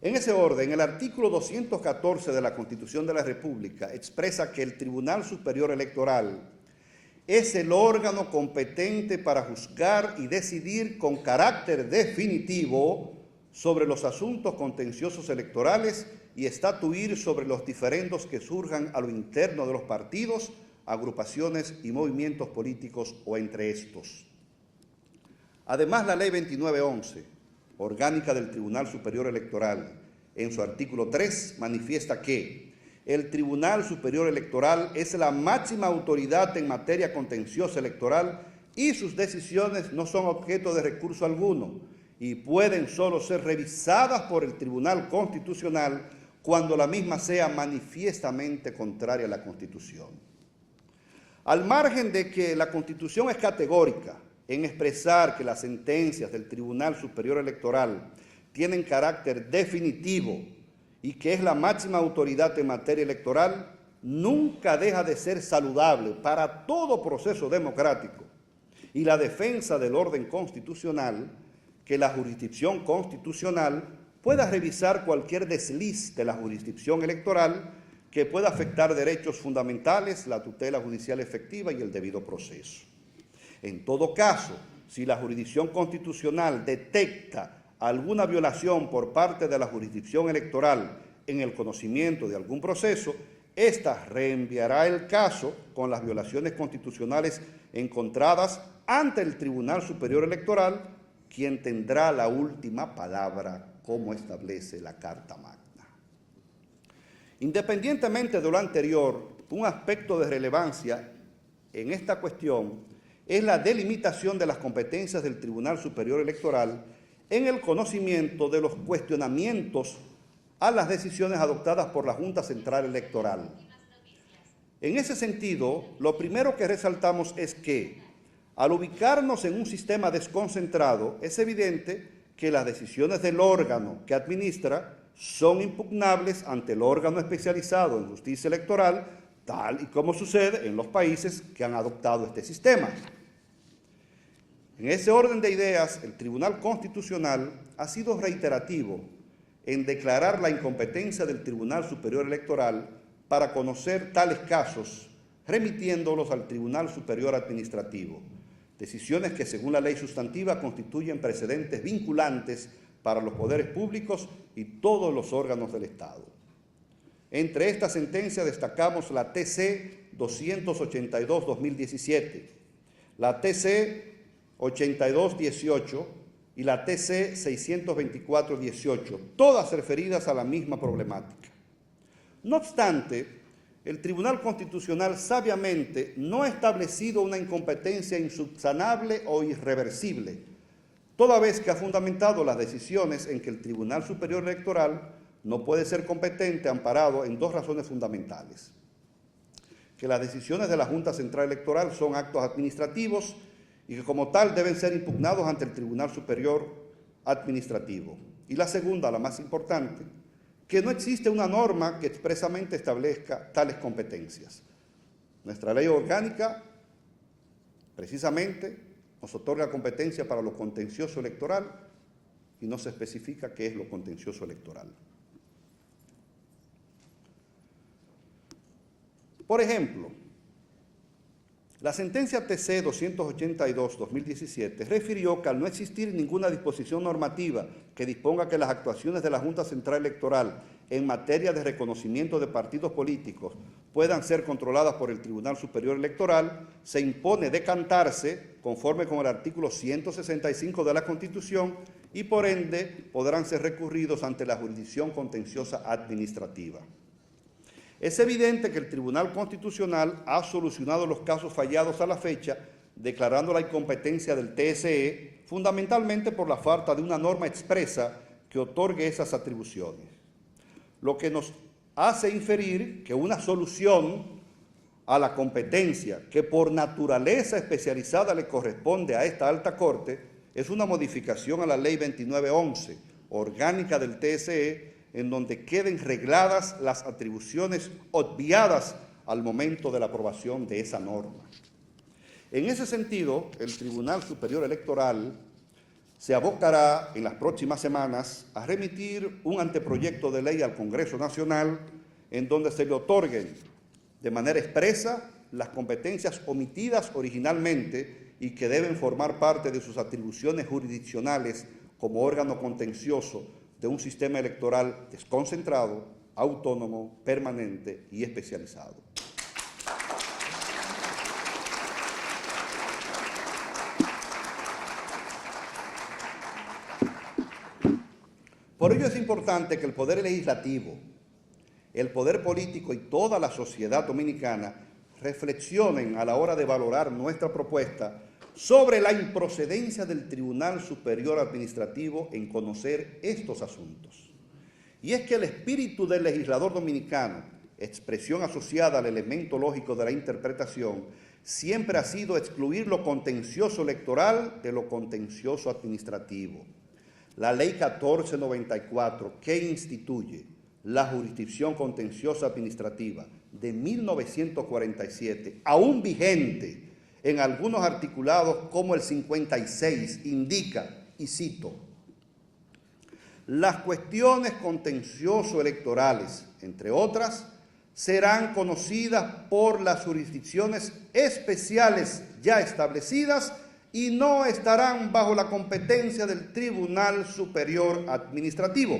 En ese orden, el artículo 214 de la Constitución de la República expresa que el Tribunal Superior Electoral es el órgano competente para juzgar y decidir con carácter definitivo sobre los asuntos contenciosos electorales y estatuir sobre los diferendos que surjan a lo interno de los partidos, agrupaciones y movimientos políticos o entre estos. Además, la Ley 2911, orgánica del Tribunal Superior Electoral, en su artículo 3, manifiesta que el Tribunal Superior Electoral es la máxima autoridad en materia contenciosa electoral y sus decisiones no son objeto de recurso alguno y pueden solo ser revisadas por el Tribunal Constitucional cuando la misma sea manifiestamente contraria a la Constitución. Al margen de que la Constitución es categórica en expresar que las sentencias del Tribunal Superior Electoral tienen carácter definitivo y que es la máxima autoridad en materia electoral, nunca deja de ser saludable para todo proceso democrático y la defensa del orden constitucional que la jurisdicción constitucional pueda revisar cualquier desliz de la jurisdicción electoral que pueda afectar derechos fundamentales, la tutela judicial efectiva y el debido proceso. En todo caso, si la jurisdicción constitucional detecta alguna violación por parte de la jurisdicción electoral en el conocimiento de algún proceso, ésta reenviará el caso con las violaciones constitucionales encontradas ante el Tribunal Superior Electoral, quien tendrá la última palabra, como establece la Carta Magna. Independientemente de lo anterior, un aspecto de relevancia en esta cuestión es la delimitación de las competencias del Tribunal Superior Electoral en el conocimiento de los cuestionamientos a las decisiones adoptadas por la Junta Central Electoral. En ese sentido, lo primero que resaltamos es que, al ubicarnos en un sistema desconcentrado, es evidente que las decisiones del órgano que administra son impugnables ante el órgano especializado en justicia electoral tal y como sucede en los países que han adoptado este sistema. En ese orden de ideas, el Tribunal Constitucional ha sido reiterativo en declarar la incompetencia del Tribunal Superior Electoral para conocer tales casos, remitiéndolos al Tribunal Superior Administrativo, decisiones que según la ley sustantiva constituyen precedentes vinculantes para los poderes públicos y todos los órganos del Estado. Entre estas sentencias destacamos la TC 282-2017, la TC 82-18 y la TC 624-18, todas referidas a la misma problemática. No obstante, el Tribunal Constitucional sabiamente no ha establecido una incompetencia insubsanable o irreversible, toda vez que ha fundamentado las decisiones en que el Tribunal Superior Electoral no puede ser competente amparado en dos razones fundamentales: que las decisiones de la Junta Central Electoral son actos administrativos y que como tal deben ser impugnados ante el Tribunal Superior Administrativo. Y la segunda, la más importante, que no existe una norma que expresamente establezca tales competencias. Nuestra ley orgánica, precisamente, nos otorga competencia para lo contencioso electoral y no se especifica qué es lo contencioso electoral. Por ejemplo, la sentencia TC 282-2017 refirió que al no existir ninguna disposición normativa que disponga que las actuaciones de la Junta Central Electoral en materia de reconocimiento de partidos políticos puedan ser controladas por el Tribunal Superior Electoral, se impone decantarse conforme con el artículo 165 de la Constitución y por ende podrán ser recurridos ante la jurisdicción contenciosa administrativa. Es evidente que el Tribunal Constitucional ha solucionado los casos fallados a la fecha, declarando la incompetencia del TSE, fundamentalmente por la falta de una norma expresa que otorgue esas atribuciones, lo que nos hace inferir que una solución a la competencia que por naturaleza especializada le corresponde a esta alta corte es una modificación a la Ley 2911, orgánica del TSE, en donde queden regladas las atribuciones obviadas al momento de la aprobación de esa norma. En ese sentido, el Tribunal Superior Electoral se abocará en las próximas semanas a remitir un anteproyecto de ley al Congreso Nacional en donde se le otorguen de manera expresa las competencias omitidas originalmente y que deben formar parte de sus atribuciones jurisdiccionales como órgano contencioso de un sistema electoral desconcentrado, autónomo, permanente y especializado. Por ello es importante que el Poder Legislativo, el Poder Político y toda la sociedad dominicana reflexionen a la hora de valorar nuestra propuesta sobre la improcedencia del Tribunal Superior Administrativo en conocer estos asuntos. Y es que el espíritu del legislador dominicano, expresión asociada al elemento lógico de la interpretación, siempre ha sido excluir lo contencioso electoral de lo contencioso administrativo. La Ley 1494, que instituye la jurisdicción contenciosa administrativa de 1947, aún vigente, en algunos articulados como el 56 indica, y cito, las cuestiones contencioso-electorales, entre otras, serán conocidas por las jurisdicciones especiales ya establecidas y no estarán bajo la competencia del Tribunal Superior Administrativo.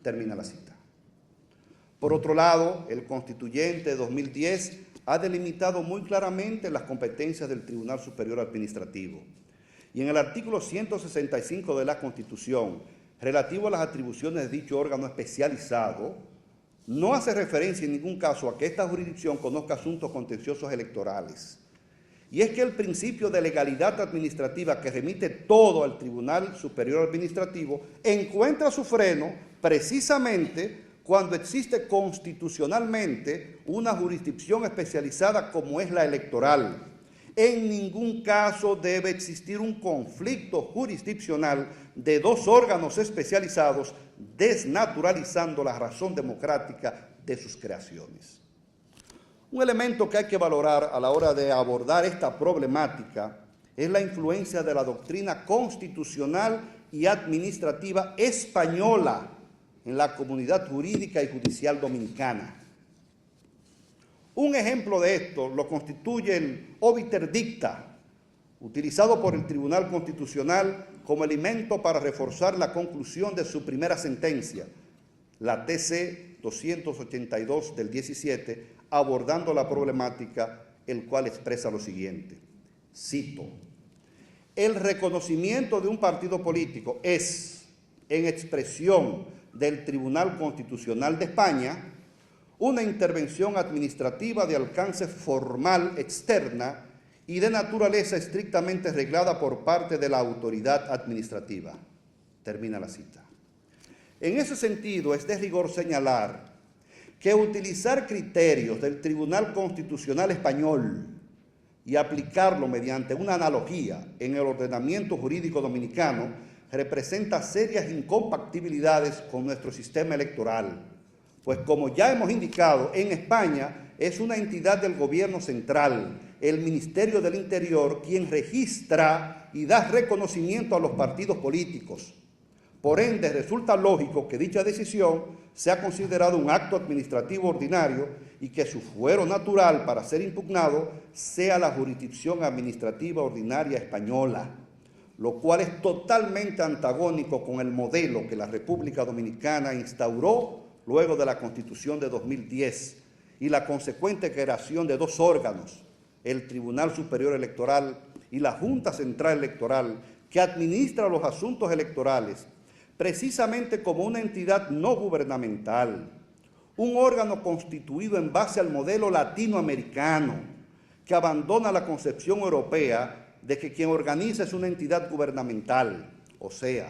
Termina la cita. Por otro lado, el Constituyente de 2010 ha delimitado muy claramente las competencias del Tribunal Superior Administrativo. Y en el artículo 165 de la Constitución, relativo a las atribuciones de dicho órgano especializado, no hace referencia en ningún caso a que esta jurisdicción conozca asuntos contenciosos electorales. Y es que el principio de legalidad administrativa que remite todo al Tribunal Superior Administrativo encuentra su freno precisamente cuando existe constitucionalmente una jurisdicción especializada como es la electoral. En ningún caso debe existir un conflicto jurisdiccional de dos órganos especializados, desnaturalizando la razón democrática de sus creaciones. Un elemento que hay que valorar a la hora de abordar esta problemática es la influencia de la doctrina constitucional y administrativa española en la comunidad jurídica y judicial dominicana. Un ejemplo de esto lo constituye el obiter dicta, utilizado por el Tribunal Constitucional como elemento para reforzar la conclusión de su primera sentencia, la TC 282 del 17, abordando la problemática, el cual expresa lo siguiente, cito: el reconocimiento de un partido político es, en expresión del Tribunal Constitucional de España, una intervención administrativa de alcance formal externa y de naturaleza estrictamente reglada por parte de la autoridad administrativa. Termina la cita. En ese sentido, es de rigor señalar que utilizar criterios del Tribunal Constitucional Español y aplicarlo mediante una analogía en el ordenamiento jurídico dominicano representa serias incompatibilidades con nuestro sistema electoral, pues como ya hemos indicado, en España es una entidad del gobierno central, el Ministerio del Interior, quien registra y da reconocimiento a los partidos políticos. Por ende, resulta lógico que dicha decisión sea considerada un acto administrativo ordinario y que su fuero natural para ser impugnado sea la jurisdicción administrativa ordinaria española, lo cual es totalmente antagónico con el modelo que la República Dominicana instauró luego de la Constitución de 2010 y la consecuente creación de dos órganos, el Tribunal Superior Electoral y la Junta Central Electoral, que administra los asuntos electorales, precisamente como una entidad no gubernamental, un órgano constituido en base al modelo latinoamericano, que abandona la concepción europea de que quien organiza es una entidad gubernamental, o sea,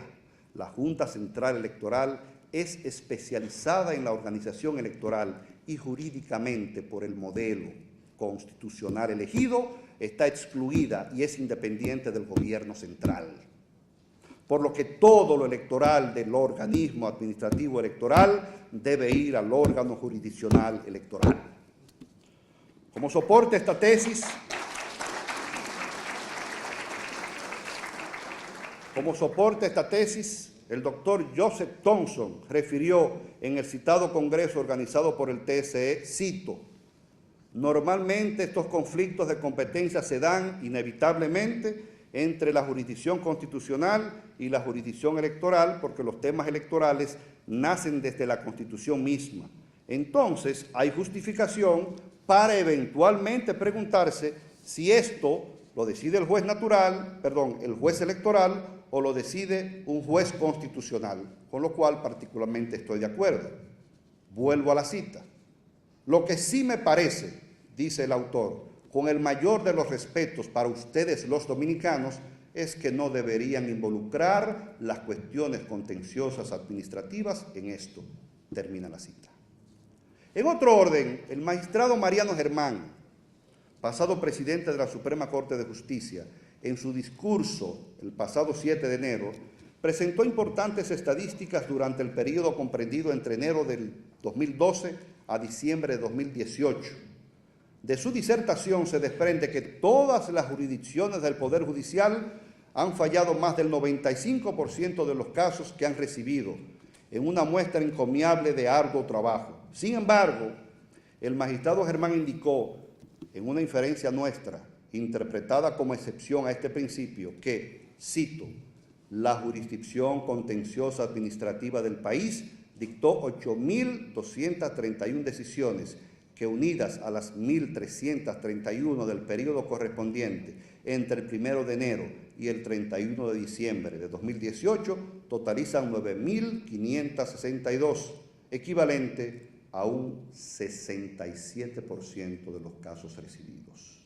la Junta Central Electoral es especializada en la organización electoral y jurídicamente por el modelo constitucional elegido está excluida y es independiente del gobierno central. Por lo que todo lo electoral del organismo administrativo electoral debe ir al órgano jurisdiccional electoral. Como soporte a esta tesis, el doctor Joseph Thompson refirió en el citado congreso organizado por el TSE, cito: normalmente estos conflictos de competencia se dan inevitablemente entre la jurisdicción constitucional y la jurisdicción electoral porque los temas electorales nacen desde la Constitución misma. Entonces, hay justificación para eventualmente preguntarse si esto lo decide el juez electoral o lo decide un juez constitucional, con lo cual particularmente estoy de acuerdo. Vuelvo a la cita. Lo que sí me parece, dice el autor, con el mayor de los respetos para ustedes los dominicanos, es que no deberían involucrar las cuestiones contenciosas administrativas en esto. Termina la cita. En otro orden, el magistrado Mariano Germán, pasado presidente de la Suprema Corte de Justicia, en su discurso el pasado 7 de enero, presentó importantes estadísticas durante el periodo comprendido entre enero del 2012 a diciembre de 2018. De su disertación se desprende que todas las jurisdicciones del Poder Judicial han fallado más del 95% de los casos que han recibido, en una muestra encomiable de arduo trabajo. Sin embargo, el magistrado Germán indicó, en una inferencia nuestra, interpretada como excepción a este principio, que, cito, la jurisdicción contenciosa administrativa del país dictó 8.231 decisiones que, unidas a las 1.331 del periodo correspondiente entre el 1 de enero y el 31 de diciembre de 2018, totalizan 9.562, equivalente a un 67% de los casos recibidos.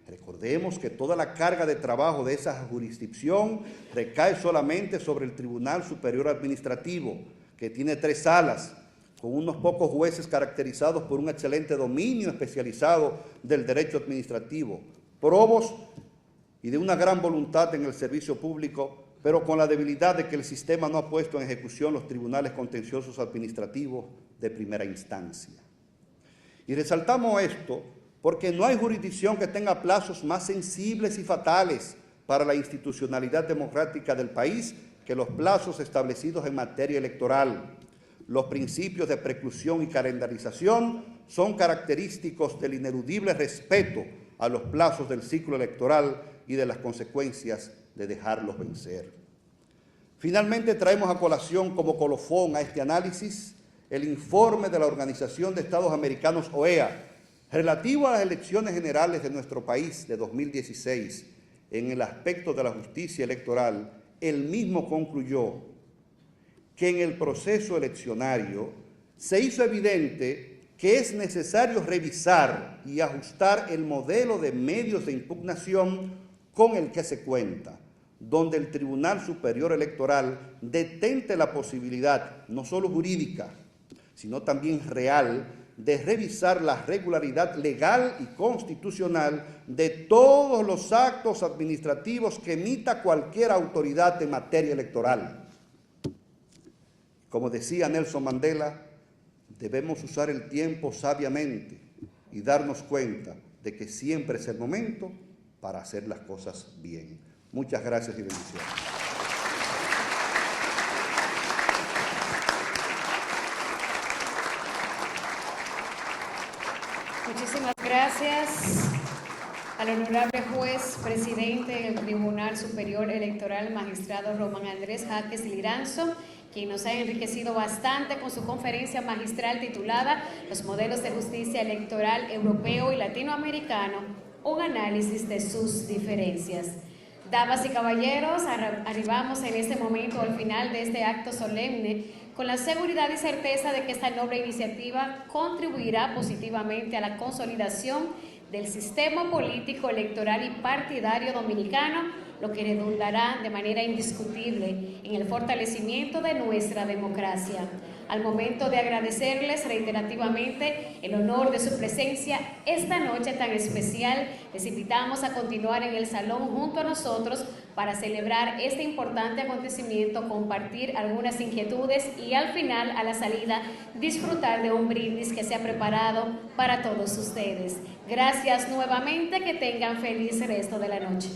Recordemos que toda la carga de trabajo de esa jurisdicción recae solamente sobre el Tribunal Superior Administrativo, que tiene 3 salas, con unos pocos jueces caracterizados por un excelente dominio especializado del derecho administrativo, probos y de una gran voluntad en el servicio público, pero con la debilidad de que el sistema no ha puesto en ejecución los tribunales contenciosos administrativos de primera instancia. Y resaltamos esto porque no hay jurisdicción que tenga plazos más sensibles y fatales para la institucionalidad democrática del país que los plazos establecidos en materia electoral. Los principios de preclusión y calendarización son característicos del ineludible respeto a los plazos del ciclo electoral y de las consecuencias de dejarlos vencer. Finalmente, traemos a colación como colofón a este análisis el informe de la Organización de Estados Americanos, OEA, relativo a las elecciones generales de nuestro país de 2016. En el aspecto de la justicia electoral, el mismo concluyó que en el proceso eleccionario se hizo evidente que es necesario revisar y ajustar el modelo de medios de impugnación con el que se cuenta, donde el Tribunal Superior Electoral detente la posibilidad, no solo jurídica, sino también real, de revisar la regularidad legal y constitucional de todos los actos administrativos que emita cualquier autoridad en materia electoral. Como decía Nelson Mandela, debemos usar el tiempo sabiamente y darnos cuenta de que siempre es el momento para hacer las cosas bien. Muchas gracias y bendiciones. Muchísimas gracias al honorable juez presidente del Tribunal Superior Electoral, magistrado Román Andrés Jaques Liranzo, quien nos ha enriquecido bastante con su conferencia magistral titulada Los modelos de justicia electoral europeo y latinoamericano, un análisis de sus diferencias. Damas y caballeros, arribamos en este momento al final de este acto solemne con la seguridad y certeza de que esta noble iniciativa contribuirá positivamente a la consolidación del sistema político, electoral y partidario dominicano, lo que redundará de manera indiscutible en el fortalecimiento de nuestra democracia. Al momento de agradecerles reiterativamente el honor de su presencia esta noche tan especial, les invitamos a continuar en el salón junto a nosotros para celebrar este importante acontecimiento, compartir algunas inquietudes y al final, a la salida, disfrutar de un brindis que se ha preparado para todos ustedes. Gracias nuevamente, que tengan feliz resto de la noche.